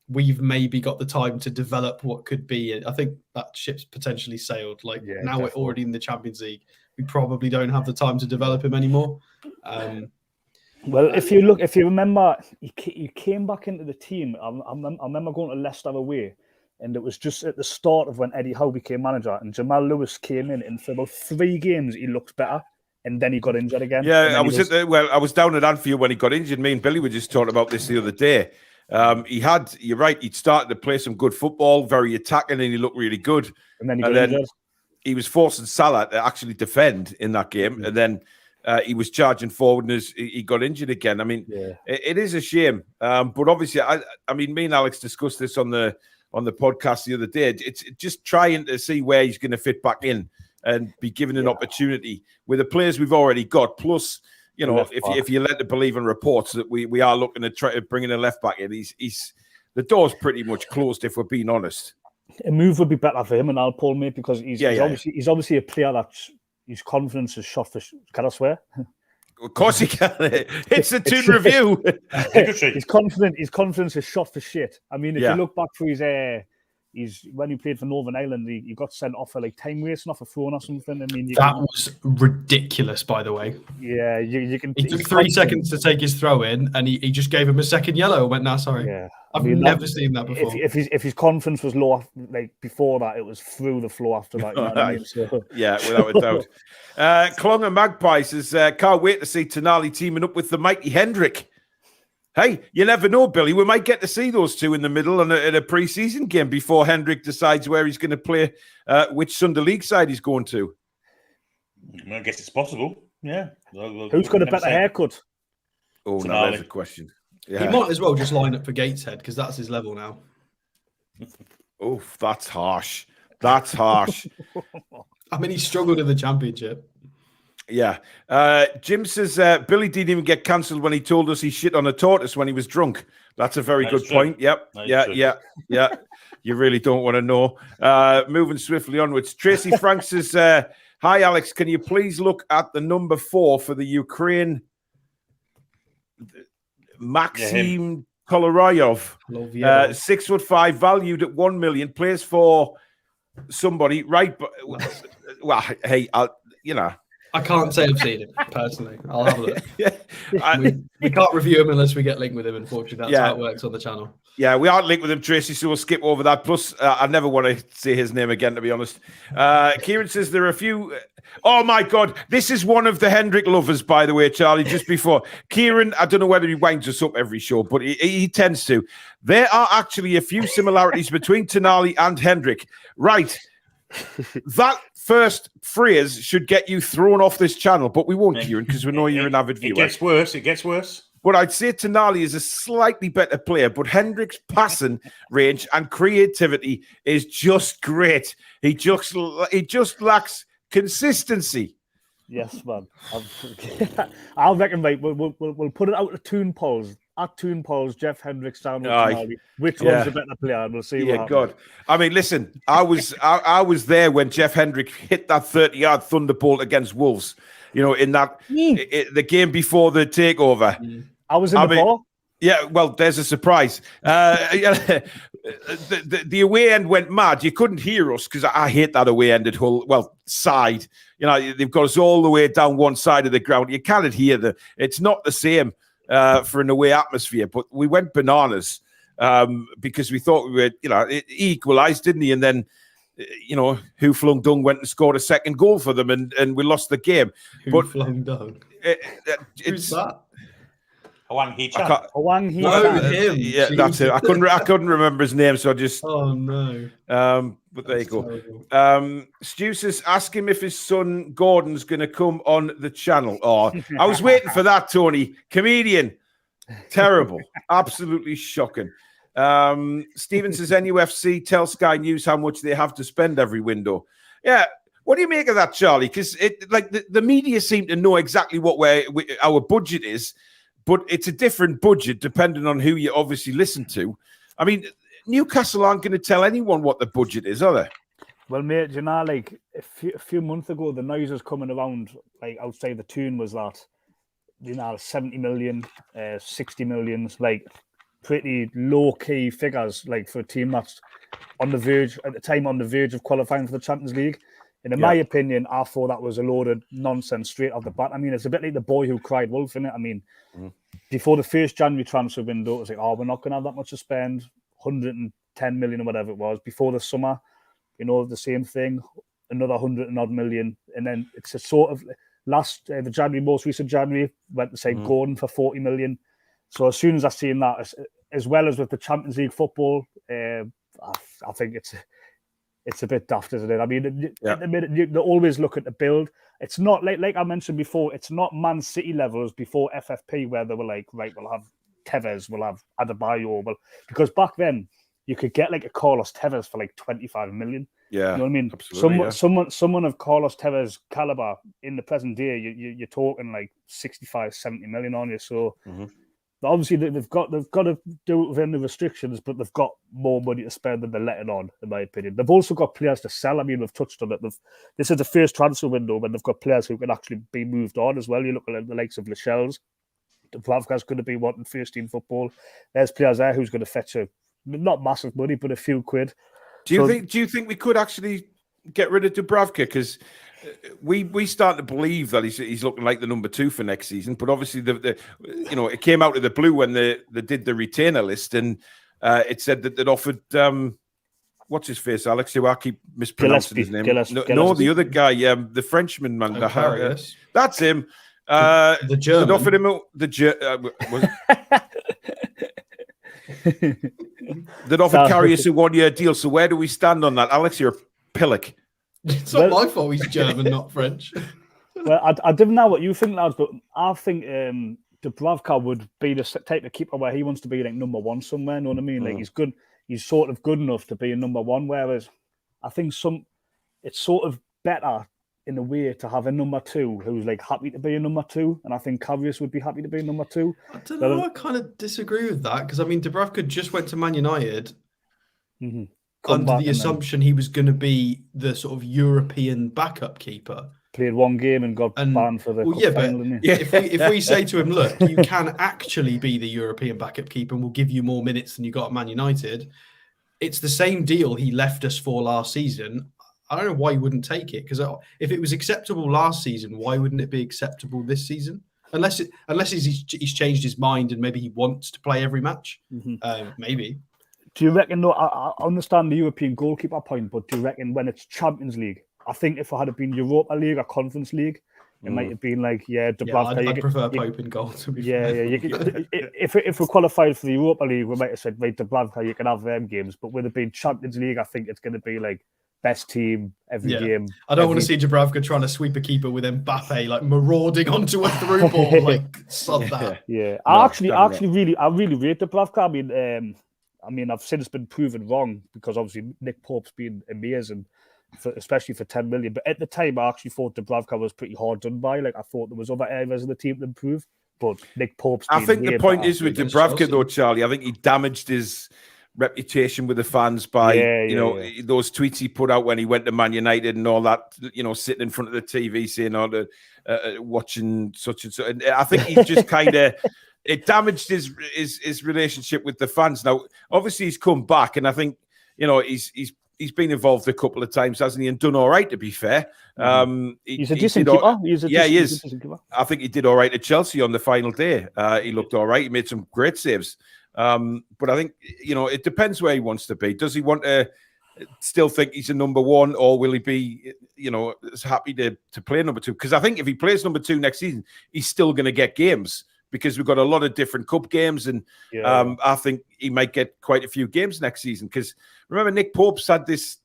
we've maybe got the time to develop what could be. I think that ship's potentially sailed. Like now definitely. We're already in the Champions League. We probably don't have the time to develop him anymore. Well, if you remember, he came back into the team. I remember going to Leicester away, and it was just at the start of when Eddie Howe became manager, and Jamal Lewis came in, and for about 3 games he looked better, and then he got injured again. Yeah, I was down at Anfield when he got injured. Me and Billy were just talking about this the other day. You're right, he'd started to play some good football, very attacking, and he looked really good. And then he was forcing Salah to actually defend in that game, and then he was charging forward and he got injured again. I mean, it is a shame. But obviously, I mean, me and Alex discussed this on the podcast the other day. It's just trying to see where he's going to fit back in and be given an opportunity with the players we've already got. Plus, you know, if you're led to believe in reports that we are looking to try to bring in a left back in, he's the door's pretty much closed, if we're being honest. A move would be better for him and Al Paul, mate, because he's obviously a player that's his confidence is shot for. Can I swear? Of course he can. It's a Toon review. His confidence is shot for shit. I mean, if you look back for his when he played for Northern Ireland, he got sent off for like time wasting off a phone or something. I mean, that was ridiculous, by the way. Yeah, you can. He took 3 seconds to take his throw in, and he just gave him a second yellow and went, "Nah, sorry." Yeah. I've never seen that before. If his confidence was low, like before that, it was through the floor after that. You know what I mean? So. Yeah, without a doubt. Clonger Magpie says, can't wait to see Tonali teaming up with the mighty Hendrick. Hey, you never know, Billy. We might get to see those two in the middle in a pre-season game before Hendrick decides where he's going to play, which Sunday League side he's going to. I guess it's possible. Yeah. Who's got a better haircut? Oh, no, that's a question. Yeah. He might as well just line up for Gateshead because that's his level now. Oh, that's harsh. That's harsh. I mean, he struggled in the Championship. Yeah. Jim says Billy didn't even get cancelled when he told us he shit on a tortoise when he was drunk. That's a very good point. Yep. Yeah. You really don't want to know. Moving swiftly onwards. Tracy Frank says, hi, Alex. Can you please look at the number 4 for the Ukraine? Maxim Koloryov, 6'5", valued at 1 million, plays for somebody, right? But well, hey, I can't say I've seen him personally. I'll have a look. We can't review him unless we get linked with him. Unfortunately, that's how it works on the channel. Yeah, we aren't linked with him, Tracy, so we'll skip over that. Plus, I never want to say his name again, to be honest. Kieran says there are a few... Oh, my God. This is one of the Hendrick lovers, by the way, Charlie, just before. Kieran, I don't know whether he winds us up every show, but he tends to. There are actually a few similarities between Tonali and Hendrick. Right. That first phrase should get you thrown off this channel, but we won't, Kieran, because we know you're an avid viewer. It gets worse. But I'd say Tonali is a slightly better player, but Hendrick's passing range and creativity is just great. He just lacks consistency. Yes, man. I reckon, mate, we'll put it out to Toon polls. At Toon polls, Jeff Hendricks down with Tonali. Which one's the better player? And we'll see what happens. God. I mean, listen, I was there when Jeff Hendrick hit that 30-yard thunderbolt against Wolves. You know, in that the game before the takeover. I was in the bar. Yeah, well, there's a surprise. The away end went mad. You couldn't hear us because I hate that away end at Hull. Well, side. You know, they've got us all the way down one side of the ground. You cannot hear it's not the same for an away atmosphere. But we went bananas because we thought we were, he equalised, didn't he? And then, Hu Flung Dung went and scored a second goal for them and we lost the game. Hu Flung Dung? Who's that? Hwang Hee-chan. Hwang Hee-chan. No, him. Yeah, that's it. I couldn't remember his name, so I just. Oh no. But there you go. Stu says, ask him if his son Gordon's going to come on the channel. Oh, I was waiting for that, Tony. Comedian. Terrible. Absolutely shocking. Stephen says, NUFC tell Sky News how much they have to spend every window. Yeah. What do you make of that, Charlie? Because the media seem to know exactly what our budget is, but it's a different budget depending on who you obviously listen to. I mean, Newcastle aren't going to tell anyone what the budget is, are they? Well, mate, you know, like a few months ago, the noise was coming around, like outside the Toon was that, you know, 70 million, 60 million, like pretty low-key figures, like for a team that's on the verge, at the time, on the verge of qualifying for the Champions League. And in my opinion, I thought that was a load of nonsense straight off the bat. I mean, it's a bit like the boy who cried wolf, innit? I mean, before the first January transfer window, it was like, oh, we're not going to have that much to spend, 110 million or whatever it was. Before the summer, you know, the same thing, another 100 and odd million. And then it's a sort of the most recent January, went to say Gordon for 40 million. So as soon as I seen that, as well as with the Champions League football, I think it's a bit daft, isn't it? I mean, at the minute, they always look at the build. It's not like I mentioned before, it's not Man City levels before FFP where they were like, right, we'll have Tevez, we'll have Adebayo. Because back then, you could get like a Carlos Tevez for like 25 million. Yeah. You know what I mean? Absolutely, someone of Carlos Tevez caliber in the present day, you're talking like 65, 70 million on you. So obviously they've got to do it within the restrictions, but they've got more money to spend than they're letting on, in my opinion. They've also got players to sell. I mean, we've touched on it. This is the first transfer window when they've got players who can actually be moved on as well. You look at the likes of Lascelles. Dubravka's going to be wanting first team football. There's players there who's going to fetch not massive money, but a few quid. Do you think we could actually get rid of Dubravka? Because we start to believe that he's looking like the number 2 for next season. But obviously, it came out of the blue when they did the retainer list, and it said that they'd offered what's his face, Alex? Who I keep mispronouncing his name. No, the other guy, the Frenchman, man. That's him. The German. They'd offered him they'd offered Karius a 1-year deal. So where do we stand on that, Alex? You're a pillock. It's not my fault he's German, not French. Well, I didn't know what you think, lads, but I think Dubravka would be the type of keeper where he wants to be like number 1 somewhere. You know what I mean? Like he's good. He's sort of good enough to be a number 1. Whereas I think it's sort of better in a way to have a number 2 who's like happy to be a number 2, and I think Karius would be happy to be a number 2. I don't know. I kind of disagree with that because I mean Dubravka just went to Man United under the assumption he was going to be the sort of European backup keeper. Played one game and got banned for the cup final, didn't he? If we say to him, look, you can actually be the European backup keeper and we'll give you more minutes than you got at Man United, it's the same deal he left us for last season. I don't know why he wouldn't take it, because if it was acceptable last season, why wouldn't it be acceptable this season? Unless he's changed his mind and maybe he wants to play every match, maybe. Do you reckon? No, I understand the European goalkeeper point, but do you reckon when it's Champions League? I think if it had been Europa League or Conference League, it might have been like, Dubravka. I'd prefer Pope in goal. To be fair. If we qualified for the Europa League, we might have said, right, Dubravka, you can have them games. But with it being Champions League, I think it's going to be like best team every game. I don't want to see Dubravka trying to sweep a keeper with Mbappe like marauding onto a through ball like sod that. Yeah, I really rate Dubravka. I mean, I've since been proven wrong because obviously Nick Pope's been amazing, especially for 10 million. But at the time, I actually thought Dubravka was pretty hard done by. Like I thought there was other areas of the team to improve, but Nick Pope's. I think the point is with Dubravka though, Charlie. I think he damaged his reputation with the fans by those tweets he put out when he went to Man United and all that, sitting in front of the TV saying watching such and such. And I think he just kind of it damaged his relationship with the fans. Now obviously he's come back, and I think he's been involved a couple of times, hasn't he, and done all right, to be fair. He's a decent keeper. He is. I think he did all right at Chelsea on the final day. He looked all right. He made some great saves. But I think, it depends where he wants to be. Does he want to still think he's a number 1, or will he be, happy to play number 2? Because I think if he plays number 2 next season, he's still going to get games because we've got a lot of different cup games, and I think he might get quite a few games next season. Because remember, Nick Pope's had this.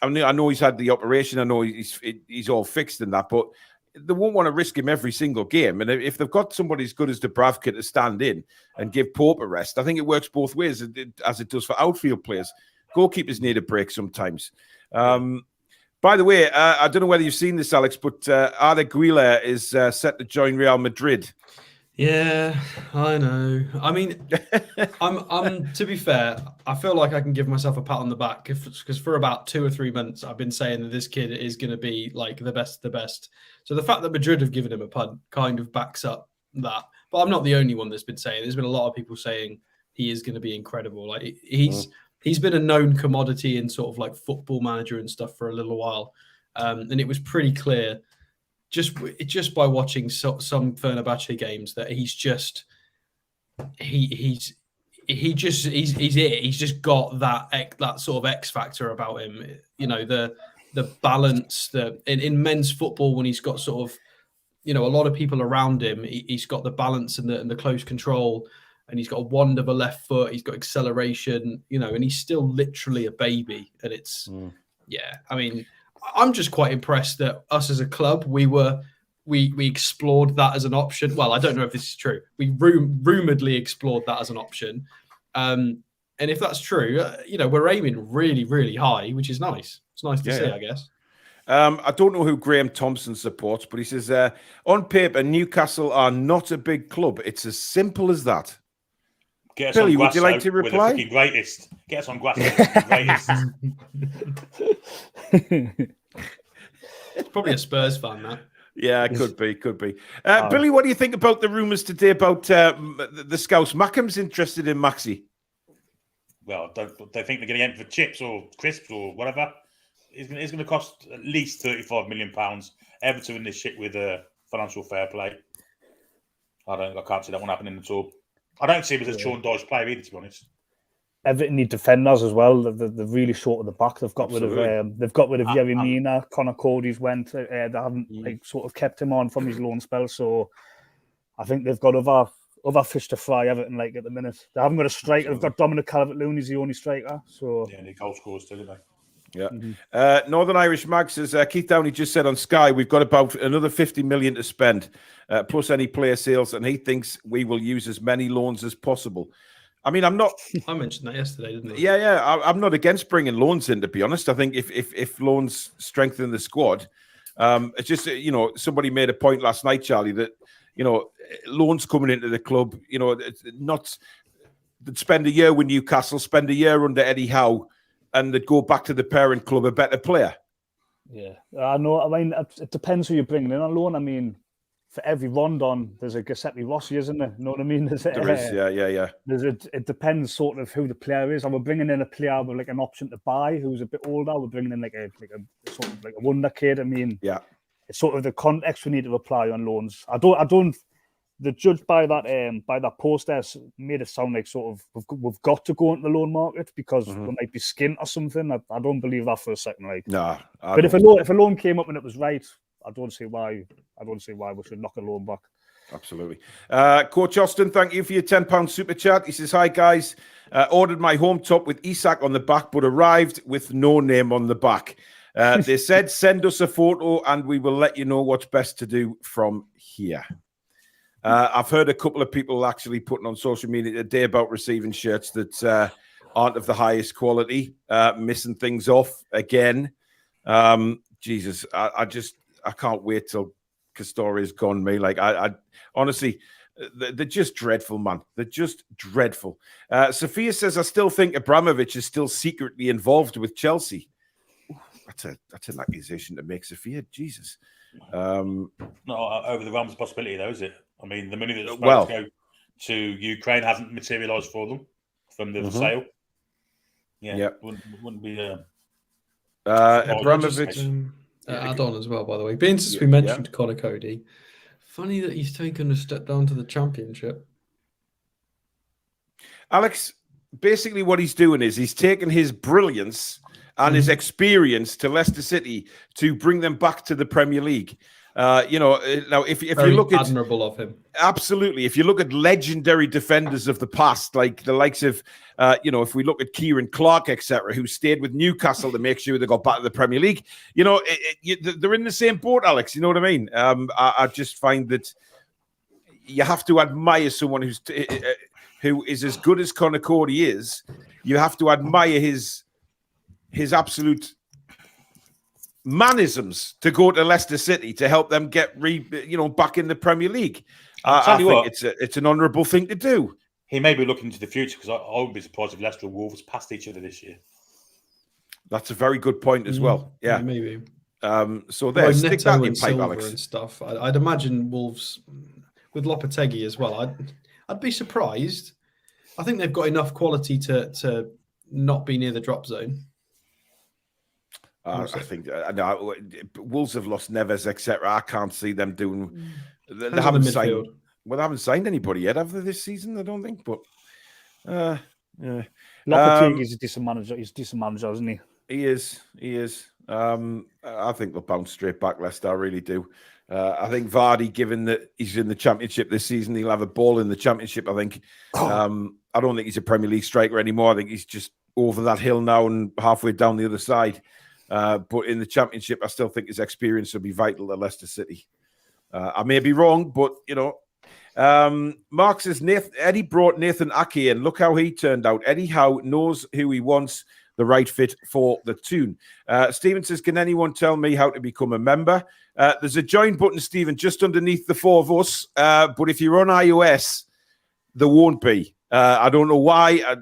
I know he's had the operation. I know he's all fixed in that, but they won't want to risk him every single game. And if they've got somebody as good as Dubravka to stand in and give Pope a rest, I think it works both ways, as it does for outfield players. Goalkeepers need a break sometimes. By the way, I don't know whether you've seen this, Alex, but Arda Güler is set to join Real Madrid. Yeah, I know. I mean, I'm to be fair, I feel like I can give myself a pat on the back because for about 2 or 3 months I've been saying that this kid is going to be like the best. So the fact that Madrid have given him a punt kind of backs up that. But I'm not the only one that's been saying. There's been a lot of people saying he is going to be incredible. Like he's been a known commodity in sort of like Football Manager and stuff for a little while, and it was pretty clear. Just by watching some Fenerbahce games that he's just got that sort of X factor about him. You know, the balance, in men's football when he's got sort of, you know, a lot of people around him, he's got the balance and the close control, and he's got a wand of a left foot. He's got acceleration, you know, and he's still literally a baby. And it's I mean, I'm just quite impressed that us as a club, we explored that as an option. Well, I don't know if this is true. We rumoredly explored that as an option. And if that's true, you know, we're aiming really, really high, which is nice. It's nice to see, I guess. I don't know who Graham Thompson supports, but he says, on paper, Newcastle are not a big club. It's as simple as that. Get us Billy, on would you like to reply? The greatest. Get us on grass. The greatest. It's probably a Spurs fan, that. Yeah, it could be. Billy, what do you think about the rumours today about the Scouts? Mackham's interested in Maxi. Well, don't they think they're going to get him for chips or crisps or whatever? It's going to cost at least £35 million. Everton in this shit with financial fair play. I can't see that one happening at all. I don't see him as a Sean Dyche player either, to be honest. Everton need defenders as well. They're really short at the back. They've got rid of Yerry Mina. Connor Cody's went. They haven't sort of kept him on from his loan spell. So I think they've got other fish to fry. Everton at the minute. They haven't got a striker. They've got Dominic Calvert-Lewin. He's the only striker. So yeah, and the goal scorers too, don't they? Yeah. Northern Irish Mag says, Keith Downey just said on Sky, we've got about another 50 million to spend, plus any player sales, and he thinks we will use as many loans as possible. I mean, I'm not. I mentioned that yesterday, didn't I? Yeah. I'm not against bringing loans in, to be honest. I think if loans strengthen the squad, it's just, you know, somebody made a point last night, Charlie, that, you know, loans coming into the club, you know, it's not spend a year with Newcastle, spend a year under Eddie Howe, and they'd go back to the parent club a better player. Yeah, I know. I mean, it depends who you're bringing in on loan. I mean, for every Rondon, there's a Giuseppe Rossi, isn't there? You know what I mean? There is, yeah. It depends sort of who the player is. And we're bringing in a player with like an option to buy who's a bit older. We're bringing in like a sort of like a wonder kid. I mean, it's sort of the context we need to apply on loans. I don't. The judge by that post there made it sound like sort of we've got to go into the loan market because we might be skint or something. I don't believe that for a second. Like, no. But if a loan came up and it was right, I don't see why we should knock a loan back. Absolutely. Coach Austin, thank you for your £10 super chat. He says, hi guys, ordered my home top with Isak on the back, but arrived with no name on the back. They said, send us a photo and we will let you know what's best to do from here. I've heard a couple of people actually putting on social media today about receiving shirts that aren't of the highest quality, missing things off again. Jesus, I can't wait till Castoria's gone me. Like, I honestly, they're just dreadful, man. They're just dreadful. Sophia says, I still think Abramovich is still secretly involved with Chelsea. That's an accusation to make, Sophia. Jesus. Not over the realms of possibility, though, is it? I mean, the money that's supposed to go to Ukraine hasn't materialised for them from the sale. Yeah. Wouldn't be. Abramovich. Add on as well, by the way. Being since we mentioned Connor Cody, funny that he's taken a step down to the Championship. Alex, basically what he's doing is he's taken his brilliance and his experience to Leicester City to bring them back to the Premier League. Now if you look at admirable of him, absolutely. If you look at legendary defenders of the past, like the likes of, if we look at Kieran Clark, etc., who stayed with Newcastle to make sure they got back to the Premier League, they're in the same boat, Alex. You know what I mean? I just find that you have to admire someone who is as good as Conor Cody is. You have to admire his absolute mannerisms to go to Leicester City to help them get back in the Premier League. I think it's an honourable thing to do. He may be looking to the future, because I wouldn't be surprised if Leicester and Wolves passed each other this year. That's a very good point as well. Yeah, maybe. So there, stick that in pipe, Alex. And stuff. I'd imagine Wolves with Lopetegui as well. I'd be surprised. I think they've got enough quality to not be near the drop zone. I think Wolves have lost Neves, etc. I can't see them doing. They haven't signed. Well, they haven't signed anybody yet, have they, this season? I don't think. But yeah, Lopetegui's a decent manager. He's a decent manager, isn't he? He is. I think they'll bounce straight back, Leicester. I really do. I think Vardy, given that he's in the Championship this season, he'll have a ball in the Championship. I think. I don't think he's a Premier League striker anymore. I think he's just over that hill now and halfway down the other side. But in the Championship, I still think his experience will be vital to Leicester City. I may be wrong, but Mark says Eddie brought Nathan Ake in. Look how he turned out. Eddie Howe knows who he wants, the right fit for the Toon. Stephen says, can anyone tell me how to become a member? There's a join button, Stephen, just underneath the four of us. But if you're on iOS, there won't be. I don't know why.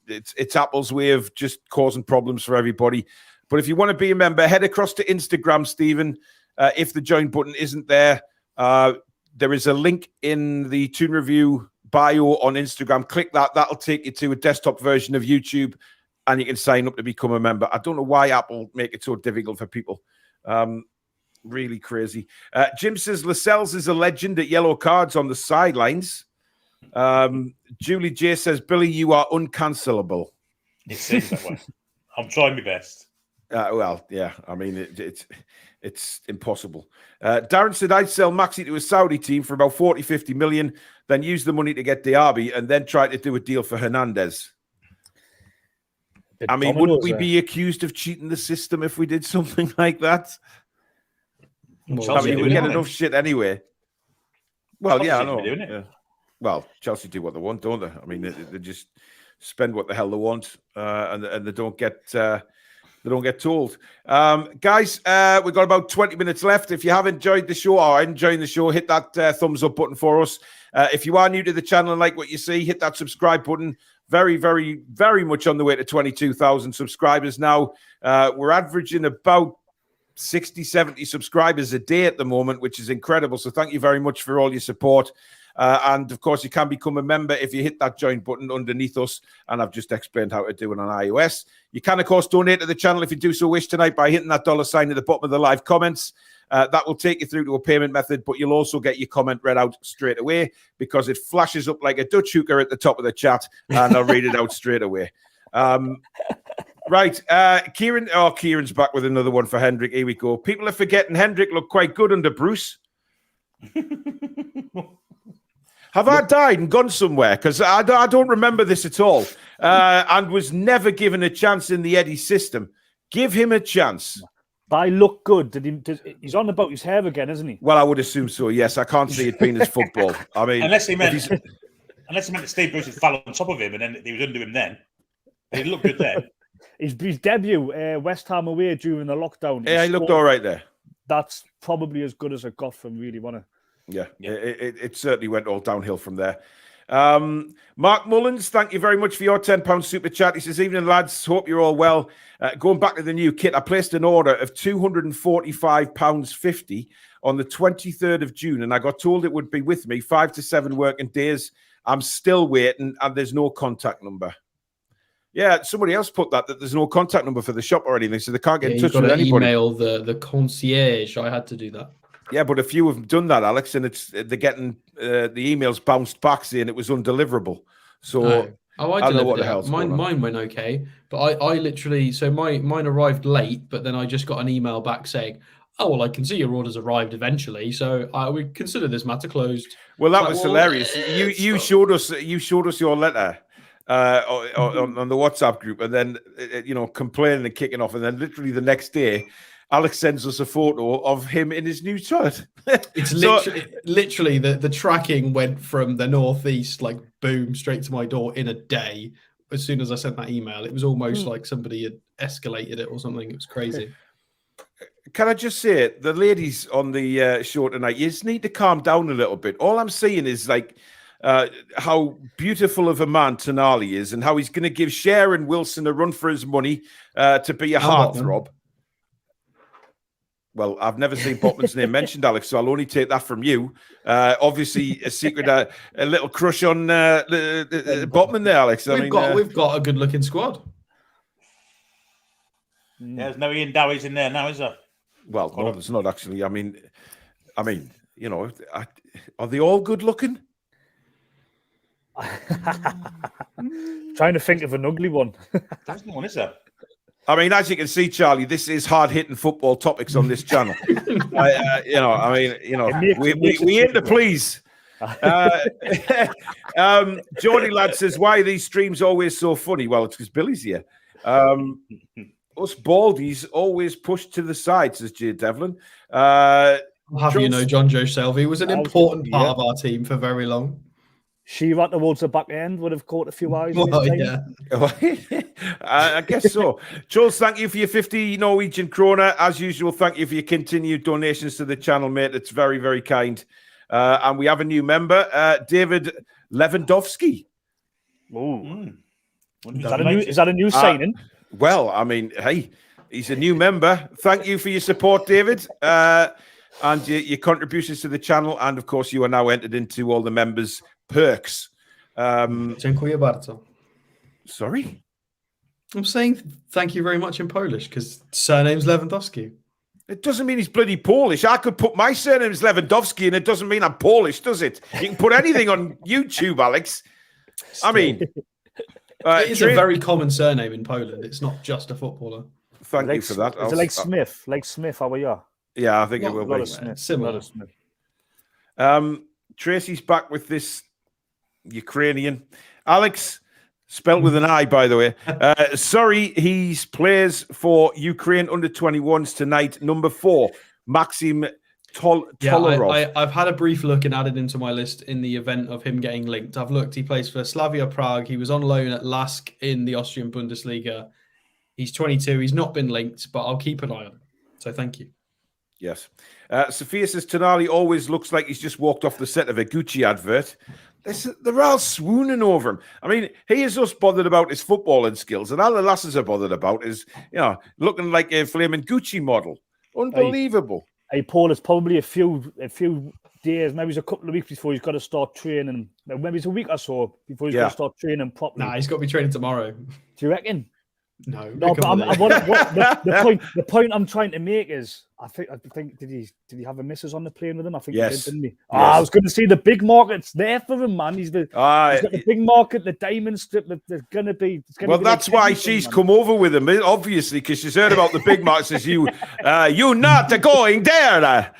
It's Apple's way of just causing problems for everybody. But if you want to be a member, head across to Instagram, Stephen. If the join button isn't there, there is a link in the Toon Review bio on Instagram. Click that. That'll take you to a desktop version of YouTube, and you can sign up to become a member. I don't know why Apple make it so difficult for people. Really crazy. Jim says Lascelles is a legend at yellow cards on the sidelines. Julie J says, Billy, you are uncancelable. It seems that way. I'm trying my best. Well, yeah. I mean, it's impossible. Darren said, I'd sell Maxi to a Saudi team for about 40, 50 million, then use the money to get Diaby and then try to do a deal for Hernandez. I mean, wouldn't we be accused of cheating the system if we did something like that? Well, I mean, we get enough shit anyway. Well, Chelsea yeah, I know. doing it. Yeah. Well, Chelsea do what they want, don't they? I mean, they just spend what the hell they want, and they don't get told. Guys, we've got about 20 minutes left. If you have enjoyed the show or are enjoying the show, hit that thumbs up button for us. If you are new to the channel and like what you see, hit that subscribe button. Very, very, very much on the way to 22,000 subscribers now. We're averaging about 60, 70 subscribers a day at the moment, which is incredible. So thank you very much for all your support. And of course, you can become a member if you hit that join button underneath us. And I've just explained how to do it on iOS. You can, of course, donate to the channel if you do so wish tonight by hitting that $sign at the bottom of the live comments. That will take you through to a payment method, but you'll also get your comment read out straight away because it flashes up like a Dutch hooker at the top of the chat, and I'll read it out straight away. Right. Kieran's back with another one for Hendrick. Here we go. People are forgetting Hendrick looked quite good under Bruce. Have I died and gone somewhere? Because I don't remember this at all. And was never given a chance in the Eddie system. Give him a chance. But I look good. He's on about his hair again, isn't he? Well, I would assume so, yes. I can't see it being his football. I mean, unless he meant that Steve Bruce had fell on top of him and then he was under him then. He looked good then. His debut, West Ham away during the lockdown. Yeah, he looked all right there. That's probably as good as I got from really, wasn't it? Yeah. It certainly went all downhill from there. Mark Mullins, thank you very much for your £10 super chat. He says, evening lads, hope you're all well. Going back to the new kit, I placed an order of £245.50 on the 23rd of June, and I got told it would be with me 5 to 7 working days. I'm still waiting, and there's no contact number. Yeah, somebody else put that there's no contact number for the shop or anything, so they can't get in touch with anybody. Email the concierge. I had to do that. Yeah, but a few have done that, Alex, and they're getting the emails bounced back saying it was undeliverable. So I delivered it. Mine went okay, but I literally mine arrived late, but then I just got an email back saying, oh, well, I can see your orders arrived eventually, so we consider this matter closed. Well, that was hilarious. You showed us your letter on the WhatsApp group, and then complaining and kicking off, and then literally the next day, Alex sends us a photo of him in his new toilet. It's literally the tracking went from the northeast, like boom, straight to my door in a day. As soon as I sent that email, it was almost like somebody had escalated it or something. It was crazy. Can I just say, the ladies on the show tonight, you just need to calm down a little bit. All I'm saying is how beautiful of a man Tonali is, and how he's going to give Sharon Wilson a run for his money to be a heartthrob. Well, I've never seen Botman's name mentioned, Alex, so I'll only take that from you. Obviously, a secret, a little crush on Botman there, Alex. We've got a good-looking squad. There's no Ian Dowies in there now, is there? Well, no, there's not actually. I mean, are they all good looking? Trying to think of an ugly one. There's no one, is there? I mean, as you can see, Charlie, this is hard-hitting football topics on this channel. We aim to please. Jordy Lad says, "Why are these streams always so funny?" Well, it's because Billy's here. Us baldies always pushed to the side, says Jay Devlin. John Joe Shelby was an important part of our team for very long. Shearer towards the back end would have caught a few eyes. I guess so. Jules, thank you for your 50 Norwegian krona. As usual, thank you for your continued donations to the channel, mate. It's very, very kind. And we have a new member, David Lewandowski. Is that a new signing? Well, I mean, hey, he's a new member. Thank you for your support, David, and your contributions to the channel. And, of course, you are now entered into all the members' perks. Dziękuję bardzo. Sorry? I'm saying thank you very much in Polish because surname's Lewandowski. It doesn't mean he's bloody Polish. I could put my surname as Lewandowski and it doesn't mean I'm Polish, does it? You can put anything on YouTube, Alex. I mean... it is a very common surname in Poland. It's not just a footballer. Thank you for that. Is it like Smith? Like Smith, how are you? Yeah, I think it will be. Similar. Tracy's back with this Ukrainian. Alex, spelled with an I, by the way. Sorry, he plays for Ukraine under-21s tonight. Number 4, Maxim Tolarov. I've had a brief look and added into my list in the event of him getting linked. I've looked. He plays for Slavia Prague. He was on loan at Lask in the Austrian Bundesliga. He's 22. He's not been linked, but I'll keep an eye on him. So thank you. Yes. Sophia says, Tonali always looks like he's just walked off the set of a Gucci advert. They're all swooning over him. I mean, he is just bothered about his footballing skills, and all the lasses are bothered about is, looking like a flaming Gucci model. Unbelievable. Hey, Paul, it's probably a few days, maybe it's a couple of weeks before he's got to start training. Maybe it's a week or so before he's got to start training properly. Nah, he's got to be training tomorrow. Do you reckon? No, but the point I'm trying to make is, I think did he have a missus on the plane with him? I think yes. He did, didn't he? Yes. I was going to see the big market's there for him, man. He's got the big market, the diamond strip. There's going to be. Well, that's why she's come over with him, obviously, because she's heard about the big market. Says you not going there.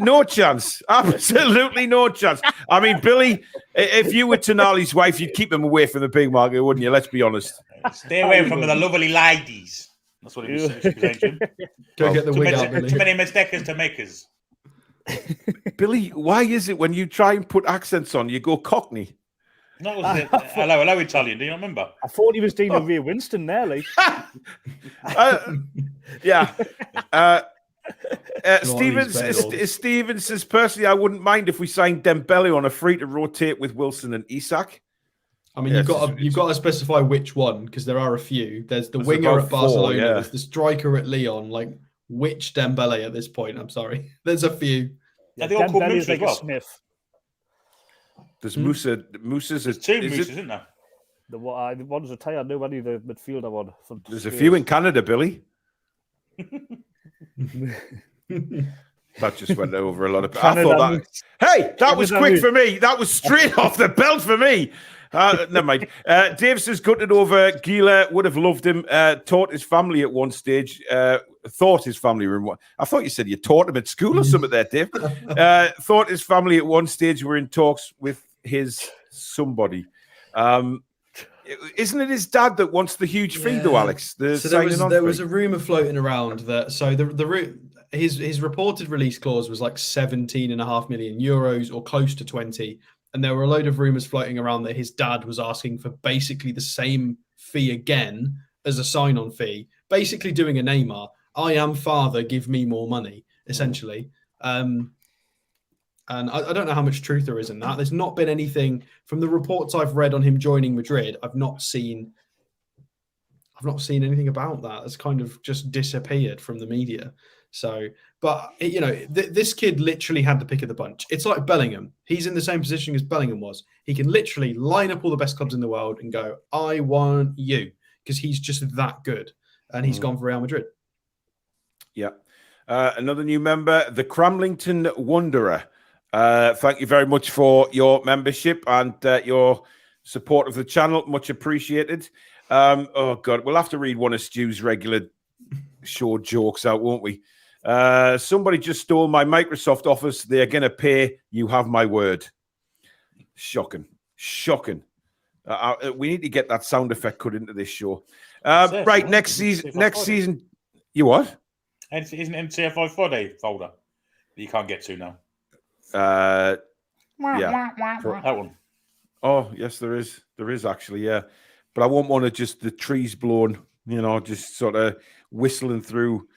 No chance. Absolutely no chance. I mean, Billy, if you were Tonali's wife, you'd keep him away from the big market, wouldn't you? Let's be honest. Stay away from the lovely ladies. That's what he was saying. Go get the wig out, Billy. Too many mistakes to make us. Billy, why is it when you try and put accents on, you go Cockney? That was it. Hello, Italian. Do you remember? I thought he was doing a Ray Winston there, like. Yeah. Stevens says, personally, I wouldn't mind if we signed Dembele on a free to rotate with Wilson and Isak. I mean, you've got to specify which one, because there are a few. There's the winger at Barcelona. There's the striker at Leon. Like, which Dembele at this point? I'm sorry. There's a few. Yeah, they all called Musa like as well. Smith. There's Musa. Musa's There's two Musas, isn't there? The one's retired. Nobody, the midfielder one. There's a few in Canada, Billy. That just went over a lot of. I thought that. Hey, that was quick for me. That was straight off the belt for me. Never mind. Dave says, gutted over Gila, would have loved him. Taught his family at one stage. Thought his family were in one. I thought you said you taught him at school or something there, Dave. Thought his family at one stage were in talks with his somebody. Isn't it his dad that wants the huge fee, though, Alex? There was a rumor floating around that his reported release clause was like 17.5 million euros or close to 20. And there were a load of rumors floating around that his dad was asking for basically the same fee again as a sign-on fee, basically doing a Neymar. I am father, give me more money, essentially. And I don't know how much truth there is in that. There's not been anything from the reports I've read on him joining Madrid. I've not seen anything about that. It's kind of just disappeared from the media. So, but this kid literally had the pick of the bunch. It's like Bellingham. He's in the same position as Bellingham was. He can literally line up all the best clubs in the world and go, I want you, because he's just that good. And he's gone for Real Madrid. Yeah. Another new member, the Cramlington Wanderer. Thank you very much for your membership and your support of the channel. Much appreciated. Oh, God, we'll have to read one of Stu's regular short jokes out, won't we? Somebody just stole my Microsoft Office. They're going to pay. You have my word. Shocking. We need to get that sound effect cut into this show. Right, next season. You what? Isn't it TFI Friday folder that you can't get to now? Yeah. That one. Oh, yes, there is. There is actually, yeah. But I won't want to just the trees blowing, just sort of whistling through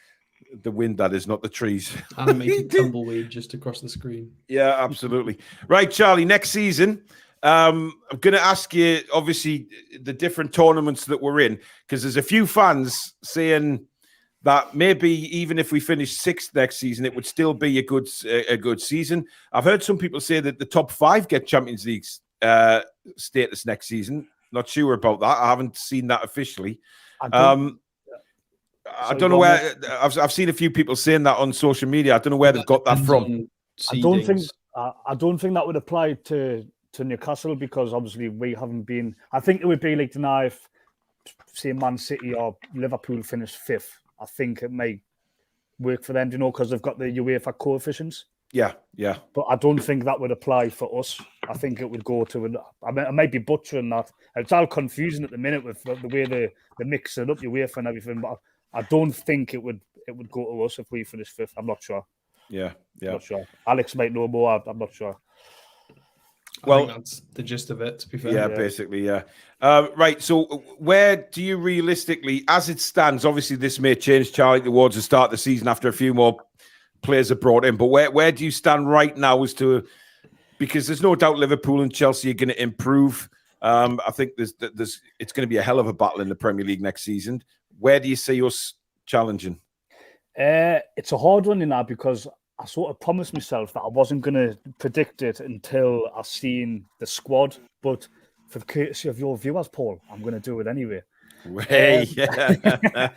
the wind, that is, not the trees. And making tumbleweed just across the screen. Yeah, absolutely. Right, Charlie, next season, I'm going to ask you, obviously, the different tournaments that we're in, because there's a few fans saying that maybe even if we finish sixth next season, it would still be a good season. I've heard some people say that the top 5 get Champions League status next season. Not sure about that. I haven't seen that officially. I don't know where. I've seen a few people saying that on social media. I don't know where they've got that from. I don't think that would apply to Newcastle, because obviously we haven't been. I think it would be like now if, say, Man City or Liverpool finished 5th. I think it may work for them, because they've got the UEFA coefficients. Yeah. But I don't think that would apply for us. I think it would go to. I might be butchering that. It's all confusing at the minute with the way they mix it up, UEFA and everything. But I don't think it would go to us if we finish 5th. I'm not sure. Yeah. I'm not sure. Alex might know more. I'm not sure. I think that's the gist of it, to be fair. Yeah, basically, yeah. Right, so where do you realistically, as it stands, obviously this may change, Charlie, towards the start of the season after a few more players are brought in, but where do you stand right now as to, because there's no doubt Liverpool and Chelsea are going to improve. I think it's going to be a hell of a battle in the Premier League next season. Where do you see us challenging? It's a hard one in that, because I sort of promised myself that I wasn't going to predict it until I've seen the squad. But for the courtesy of your viewers, Paul, I'm going to do it anyway. Hey, yeah.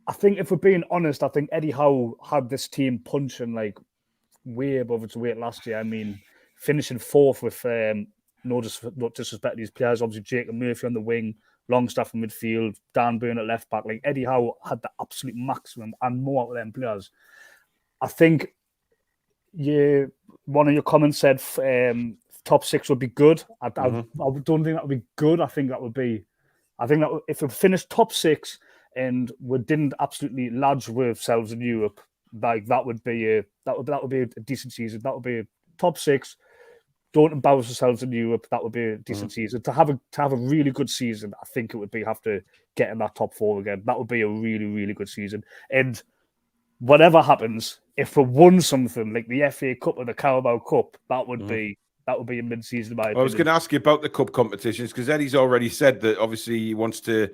I think if we're being honest, I think Eddie Howe had this team punching like way above its weight last year. I mean, finishing 4th with no disrespect to these players. Obviously, Jacob Murphy on the wing, Longstaff in midfield, Dan Burn at left back. Like, Eddie Howe had the absolute maximum and more out of them players. I think one of your comments said top 6 would be good. I don't think that would be good. I think that if we finished top 6 and we didn't absolutely lodge with ourselves in Europe, like that would be a decent season. That would be a top 6. Don't embarrass ourselves in Europe. That would be a decent season. To have a really good season, I think it would be have to get in that top 4 again. That would be a really, really good season. And whatever happens, if we won something like the FA Cup or the Carabao Cup, that would be a mid-season. I was going to ask you about the cup competitions, because Eddie's already said that obviously he wants to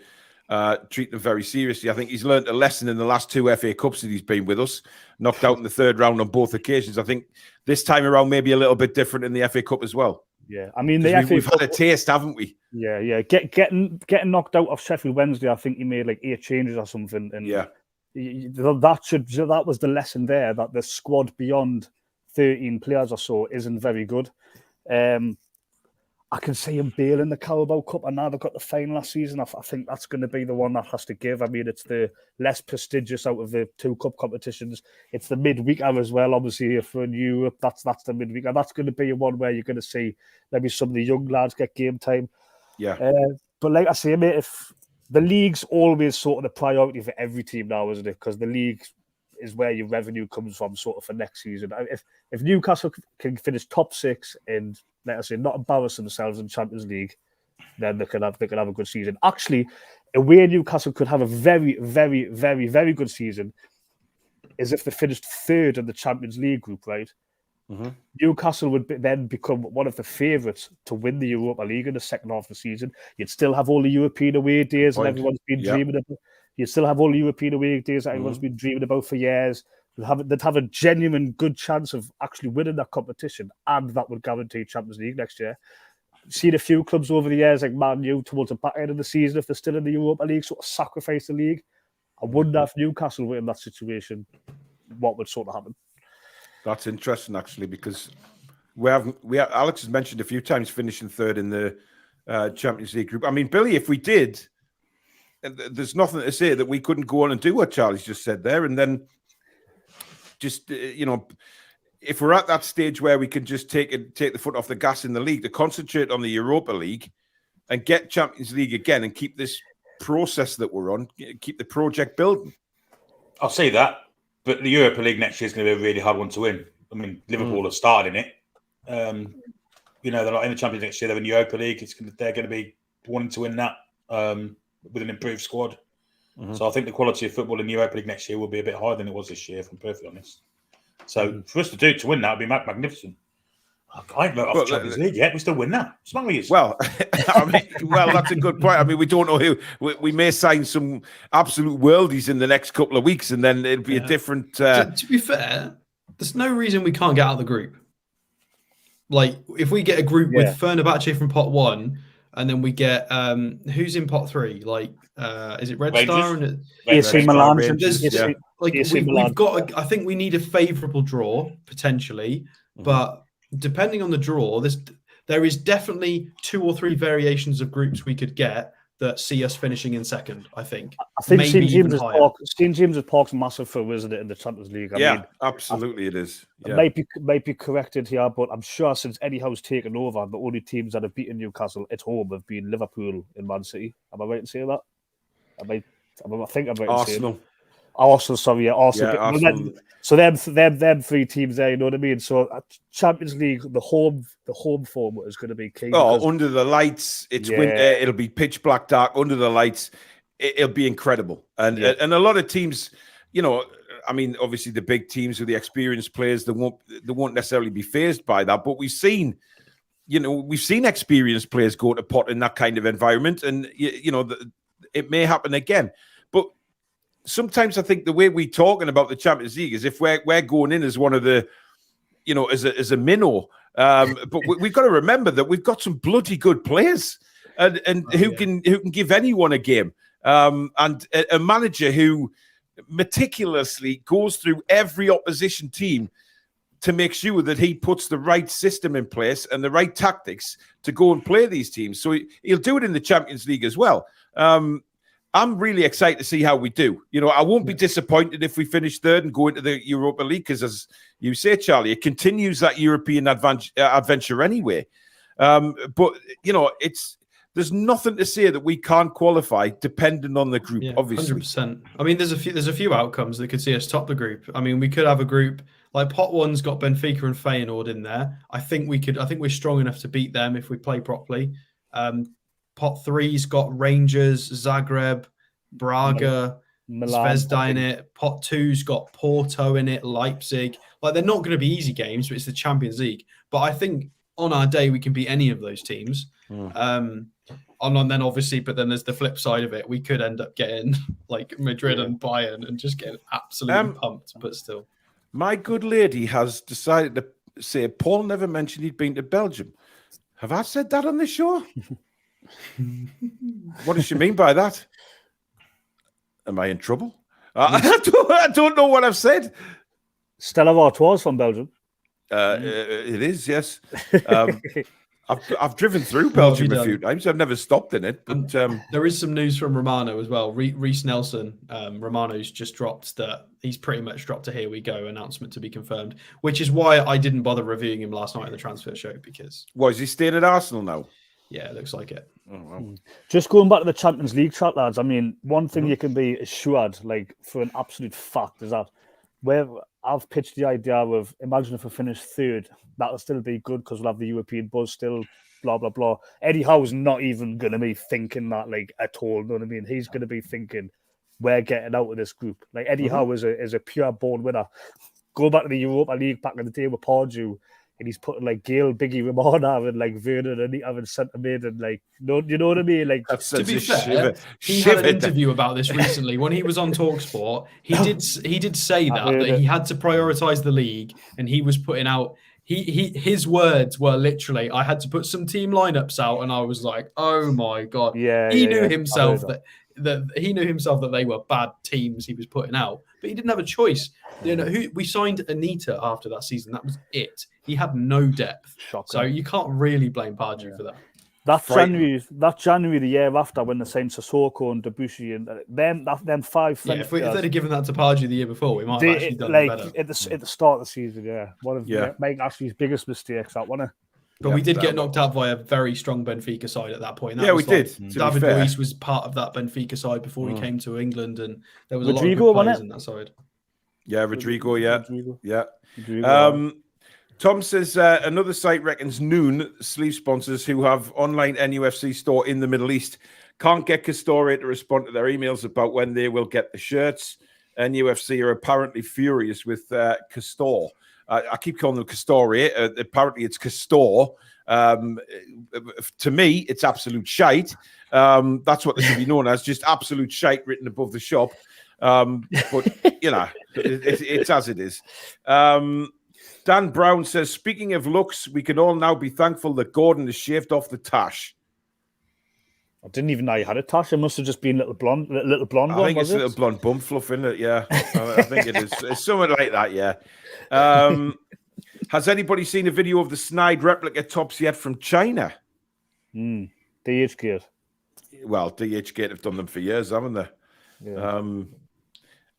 treat them very seriously. I think he's learned a lesson in the last 2 FA Cups that he's been with us, knocked out in the 3rd round on both occasions. I think this time around maybe a little bit different in the FA Cup as well. Yeah, I mean, we've had a taste, haven't we? Yeah. Getting knocked out of Sheffield Wednesday, I think he made like 8 changes or something. And that was the lesson there, that the squad beyond 13 players or so isn't very good. I can see him bailing the Carabao Cup, and now they've got the final last season. I think that's going to be the one that has to give. I mean, it's the less prestigious out of the 2 cup competitions. It's the midweeker as well, obviously, for in Europe. That's the midweeker. That's going to be one where you're going to see maybe some of the young lads get game time. Yeah. But like I say, mate, if the league's always sort of the priority for every team now, isn't it? Because the league is where your revenue comes from, sort of for next season. If Newcastle can finish top 6 and, let us say, not embarrass themselves in Champions League, then they can have a good season. Actually, a way Newcastle could have a very, very, very, very good season is if they finished 3rd in the Champions League group, right? Mm-hmm. Newcastle would then become one of the favourites to win the Europa League in the second half of the season. You'd still have all the European away days and everyone's been dreaming about. You'd still have all the European away days that everyone's been dreaming about for years. They'd have a genuine good chance of actually winning that competition, and that would guarantee Champions League next year. Seen a few clubs over the years, like Man U, towards the back end of the season, if they're still in the Europa League, sort of sacrifice the league. I wonder if Newcastle were in that situation, what would sort of happen. That's interesting, actually, because we have Alex has mentioned a few times finishing 3rd in the Champions League group. I mean, Billy, if we did, there's nothing to say that we couldn't go on and do what Charlie's just said there, and then just if we're at that stage where we can just take the foot off the gas in the league, to concentrate on the Europa League and get Champions League again, and keep this process that we're on, keep the project building. I'll say that, but the Europa League next year is going to be a really hard one to win. I mean, Liverpool have started in it. They're not in the Champions League next year. They're in the Europa League. They're going to be wanting to win that with an improved squad. Mm-hmm. So I think the quality of football in the Europa League next year will be a bit higher than it was this year, if I'm perfectly honest. So for us to win that would be magnificent. I haven't got off the Champions League yet. We still win that. Smart we is. Well, that's a good point. I mean, we don't know who. We may sign some absolute worldies in the next couple of weeks, and then it'll be a different. To be fair, there's no reason we can't get out of the group. Like, if we get a group with Fenerbahce from pot 1, and then we get who's in pot 3? Like, is it Red Rangers? Star and AC Milan? We've got. I think we need a favourable draw potentially, but depending on the draw, there is definitely 2 or 3 variations of groups we could get that see us finishing in second. I think St. James's Park's massive for, isn't it, in the Champions League? I mean, absolutely, it is. Yeah. It might be corrected here, but I'm sure since Eddie Howe's taken over, the only teams that have beaten Newcastle at home have been Liverpool and Man City. Am I right in saying that? I think I'm right in saying that. Arsenal, sorry, Arsenal. Yeah, Arsenal. So them 3 teams there, you know what I mean? So Champions League, the home form is going to be key. Oh, under the lights, it's winter. It'll be pitch black dark under the lights. It'll be incredible. And a lot of teams, I mean, obviously the big teams with the experienced players, they won't necessarily be fazed by that. But we've seen experienced players go to pot in that kind of environment, and it may happen again. But sometimes I think the way we're talking about the Champions League is if we're going in as one of the, as a minnow. But we've got to remember that we've got some bloody good players, and who can give anyone a game. And a manager who meticulously goes through every opposition team to make sure that he puts the right system in place and the right tactics to go and play these teams. So he'll do it in the Champions League as well. I'm really excited to see how we do. I won't be disappointed if we finish 3rd and go into the Europa League, because, as you say, Charlie, it continues that European adventure anyway. But there's nothing to say that we can't qualify depending on the group. Obviously, 100%. I mean, there's a few outcomes that could see us top the group. I mean, we could have a group like pot 1's got Benfica and Feyenoord in there. I think we're strong enough to beat them if we play properly. Pot 3's got Rangers, Zagreb, Braga, Zvezda in it. Pot 2's got Porto in it, Leipzig. Like, they're not going to be easy games, but it's the Champions League. But I think on our day we can beat any of those teams. And then obviously, but then there's the flip side of it. We could end up getting like Madrid and Bayern and just getting absolutely pumped. But still, my good lady has decided to say Paul never mentioned he'd been to Belgium. Have I said that on the show? What does she mean by that? Am I in trouble? I don't know what I've said. Stella Artois from Belgium. It is, yes. I've driven through Belgium a few times. I've never stopped in it. But there is some news from Romano as well. Reece Nelson, Romano's just dropped that he's pretty much dropped a "here we go" announcement to be confirmed, which is why I didn't bother reviewing him last night on the transfer show because. Why is he staying at Arsenal now? Yeah, it looks like it. Oh, wow. Just going back to the Champions League chat, lads. I mean, one thing you can be assured, like for an absolute fact, is that where I've pitched the idea of imagine if we finish third, that'll still be good because we'll have the European buzz still, blah, blah, blah. Eddie Howe's not even going to be thinking that like at all, you know what I mean? He's going to be thinking, we're getting out of this group. Like Eddie Howe is a pure born winner. Go back to the Europa League back in the day with Pardew, and he's putting like Gale, Biggie, Ramona, and like Vernon and having centre mid and like, you know what I mean? Like, to be fair, he had an interview about this recently when he was on TalkSport. He did say that he had to prioritise the league, and he was putting out. His words were literally, "I had to put some team lineups out," and I was like, "Oh my god!" He knew himself that he knew himself that they were bad teams he was putting out, but he didn't have a choice. You know, we signed Anita after that season. That was it. He had no depth. Shocking. So you can't really blame Pardew for that. That January the year after when they signed Sissoko and Debussy and them five. Yeah, if they'd have given that to Pardew the year before, we might have actually done better. At the start of the season, one of Mike Ashley's biggest mistakes, that one. But we did get knocked out by a very strong Benfica side at that point. We did. David Luiz was part of that Benfica side before he came to England, and there was Rodrigo, a lot of good players in that side. Yeah, Rodrigo, Tom says another site reckons Noon, sleeve sponsors who have online NUFC store in the Middle East, can't get Castore to respond to their emails about when they will get the shirts. NUFC are apparently furious with Castore. I keep calling them Castore. Apparently it's Castore. To me, it's absolute shite. That's what they should be known as, just absolute shite written above the shop. But, you know, it's as it is. Dan Brown says, speaking of looks, we can all now be thankful that Gordon has shaved off the tash. I didn't even know you had a tash. It must have just been little blonde. I think it's a little blonde bum fluff, isn't it? Yeah, I think it is. It's something like that, yeah. Has anybody seen a video of the snide replica tops yet from China? DHgate. Well, DHgate have done them for years, haven't they? Yeah.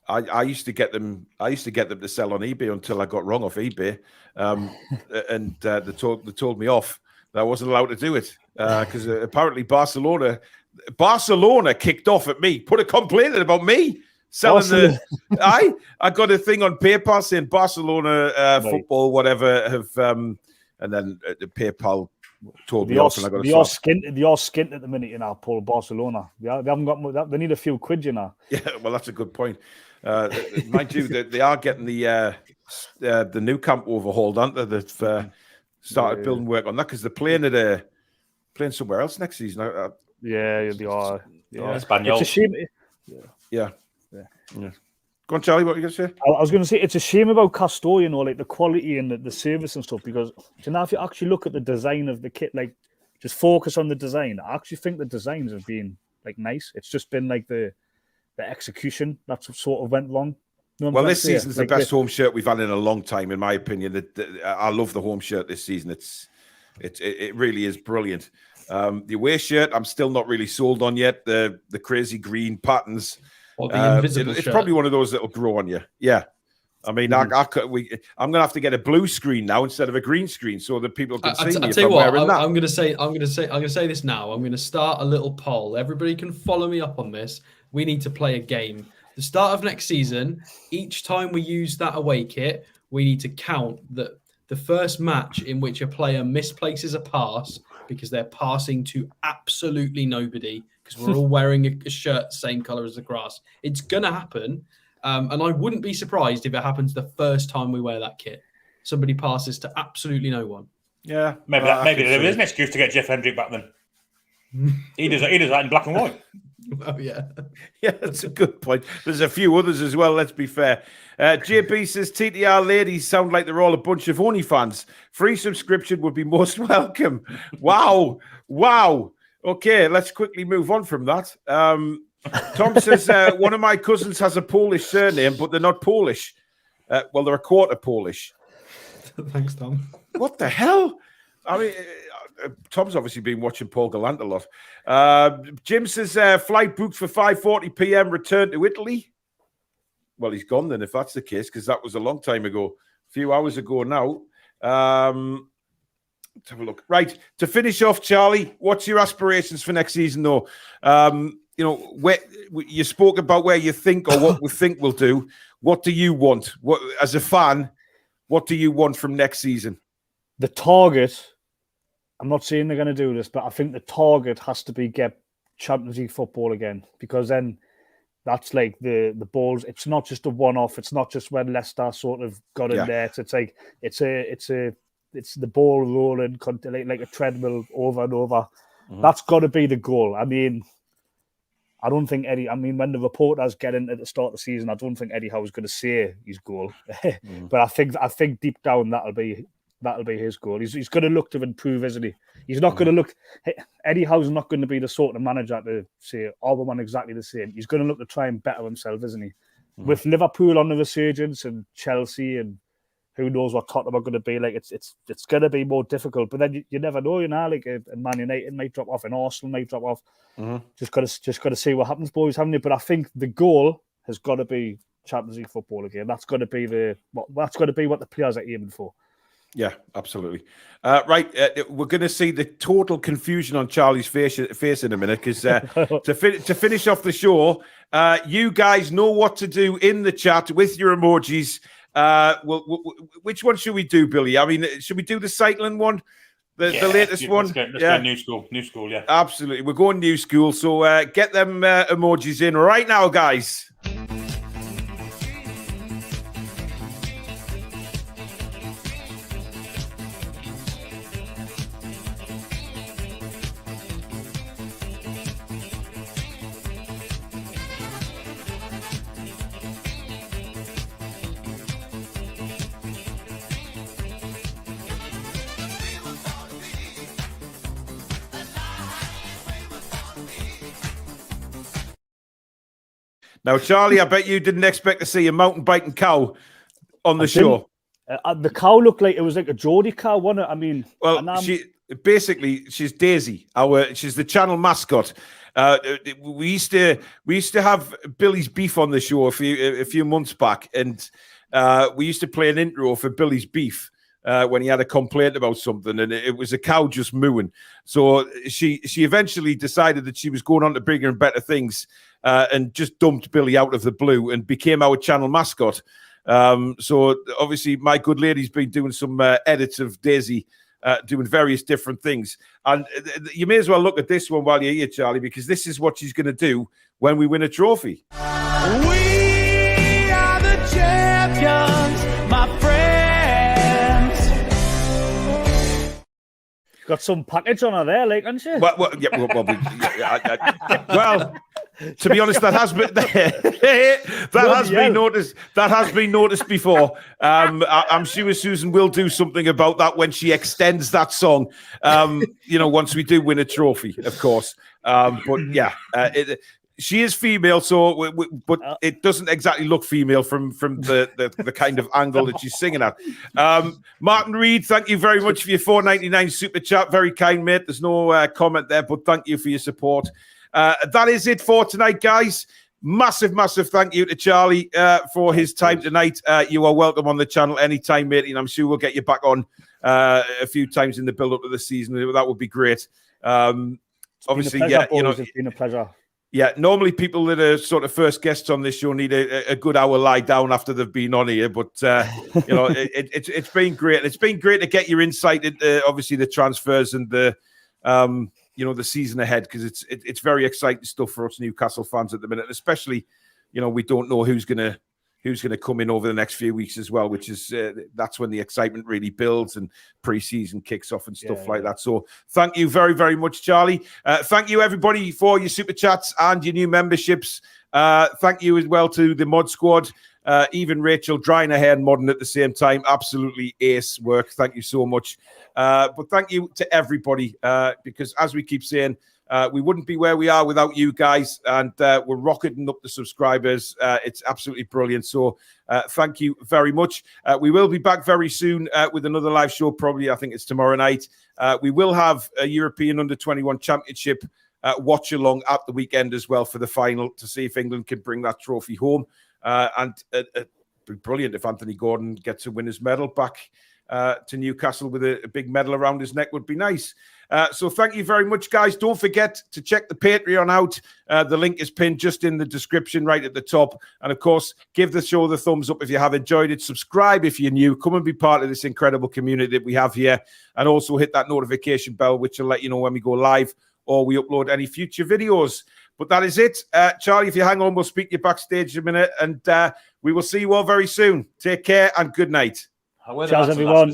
I used to get them. I used to get them to sell on eBay until I got wrong off eBay, and they told me off that I wasn't allowed to do it because apparently Barcelona kicked off at me, put a complaint in about me selling the. I got a thing on PayPal saying Barcelona football whatever have, and then the PayPal told me off, and I got they are skint at the minute, you know, Paul. Barcelona, they haven't got. They need a few quid, you know. Yeah, well, that's a good point. Mind you, they are getting the new camp overhauled, aren't they? They've started building work on that because they're playing somewhere else next season. Yeah, they are. Espanyol. It's a shame. Yeah. Go on, Charlie. What were you going to say? I was going to say it's a shame about Castore, you know, like the quality and the service and stuff. Because you know, if you actually look at the design of the kit, like just focus on the design. I actually think the designs have been like nice. It's just been like the execution that's sort of went wrong. You know well, this season's the best home shirt we've had in a long time, in my opinion. I love the home shirt this season. It really is brilliant. The away shirt, I'm still not really sold on yet. The crazy green patterns. Or the invisible it's shirt. probably one of those that'll grow on you. Yeah. I mean, I'm going to have to get a blue screen now instead of a green screen so that people can see me. I'm going to say this now. I'm going to start a little poll. Everybody can follow me up on this. We need to play a game. The start of next season, each time we use that away kit, we need to count that the first match in which a player misplaces a pass because they're passing to absolutely nobody because we're all wearing a shirt same color as the grass. It's going to happen. And I wouldn't be surprised if it happens the first time we wear that kit. Somebody passes to absolutely no one. Yeah. Maybe there is an excuse to get Jeff Hendrick back then. He does that in black and white. Oh, yeah. Yeah, that's a good point. There's a few others as well, let's be fair. JB says, TTR ladies sound like they're all a bunch of OnlyFans. Free subscription would be most welcome. Wow. Okay, let's quickly move on from that. Tom says, one of my cousins has a Polish surname, but they're not Polish. Well, they're a quarter Polish. Thanks, Tom. What the hell? I mean, Tom's obviously been watching Paul Gallant a lot. Jim says flight booked for 5:40 p.m. return to Italy. Well, he's gone then if that's the case, because that was a long time ago, a few hours ago now. Let's have a look. Right, to finish off, Charlie, what's your aspirations for next season, though? You know, where you spoke about where you think or what we think we'll do. What do you want? What, as a fan, what do you want from next season? The target, I'm not saying they're going to do this, but I think the target has to be get Champions League football again, because then that's like the balls. It's not just a one-off. It's not just when Leicester sort of got in there. It's like it's the ball rolling like a treadmill over and over. Mm-hmm. That's got to be the goal. I mean, I don't think Eddie. I mean, when the reporters get in at the start of the season, I don't think Eddie Howe's going to say his goal. But I think deep down that'll be his goal. He's going to look to improve, isn't he? He's not going to look. Eddie Howe's not going to be the sort of manager to say, "Oh, we want exactly the same." He's going to look to try and better himself, isn't he? With Liverpool on the resurgence and Chelsea and who knows what Tottenham are going to be like. It's going to be more difficult. But then you never know, like a Man United might drop off, and Arsenal might drop off. Just got to see what happens, boys, haven't you? But I think the goal has got to be Champions League football again. That's got to be what the players are aiming for. Yeah, absolutely. Right, we're going to see the total confusion on Charlie's face in a minute, because to finish off the show, you guys know what to do in the chat with your emojis. Which one should we do, Billy? I mean, should we do the cycling one? The latest one? Let's go new school, yeah. Absolutely. We're going new school. So get them emojis in right now, guys. Now, Charlie, I bet you didn't expect to see a mountain biking cow on the show. The cow looked like it was like a Geordie cow, wasn't it? I mean, well, she's Daisy. She's the channel mascot. We used to have Billy's Beef on the show a few months back, and we used to play an intro for Billy's Beef. When he had a complaint about something, and it was a cow just mooing. So she eventually decided that she was going on to bigger and better things, and just dumped Billy out of the blue and became our channel mascot. So obviously my good lady's been doing some edits of Daisy doing various different things. And you may as well look at this one while you're here, Charlie, because this is what she's going to do when we win a trophy. We are the champions, my friend. Got some package on her there, like, hasn't she? Well, to be honest, that has been noticed before. I'm sure Susan will do something about that when she extends that song. Once we do win a trophy, of course. But yeah, she is female, but it doesn't exactly look female from the kind of angle that she's singing at. Martin Reed, thank you very much for your $4.99 super chat. Very kind, mate. There's no comment there, but thank you for your support. That is it for tonight, guys. Massive thank you to Charlie for his time tonight. You are welcome on the channel anytime, mate, and I'm sure we'll get you back on a few times in the build-up to the season. That would be great. Obviously, it's been a pleasure. Yeah, normally people that are sort of first guests on this show need a good hour lie down after they've been on here. But it's been great. It's been great to get your insight into obviously the transfers and the the season ahead, because it's very exciting stuff for us Newcastle fans at the minute, especially we don't know who's gonna come in over the next few weeks as well, which is that's when the excitement really builds and pre-season kicks off and stuff like that. So thank you very, very much, Charlie. Thank you, everybody, for your super chats and your new memberships. Thank you as well to the mod squad, even Rachel drying her hair and modding at the same time. Absolutely ace work. Thank you so much. But thank you to everybody, because as we keep saying, We wouldn't be where we are without you guys, and we're rocketing up the subscribers. It's absolutely brilliant. So thank you very much. We will be back very soon with another live show. Probably, I think it's tomorrow night. We will have a European Under-21 Championship watch along at the weekend as well for the final to see if England can bring that trophy home. And it'd be brilliant if Anthony Gordon gets a winner's medal back to Newcastle with a big medal around his neck. Would be nice. So thank you very much, guys. Don't forget to check the Patreon out. The link is pinned just in the description right at the top. And of course, give the show the thumbs up if you have enjoyed it. Subscribe if you're new. Come and be part of this incredible community that we have here. And also hit that notification bell, which will let you know when we go live or we upload any future videos. But that is it. Charlie, if you hang on, we'll speak to you backstage in a minute. And we will see you all very soon. Take care and good night. Ciao, everyone.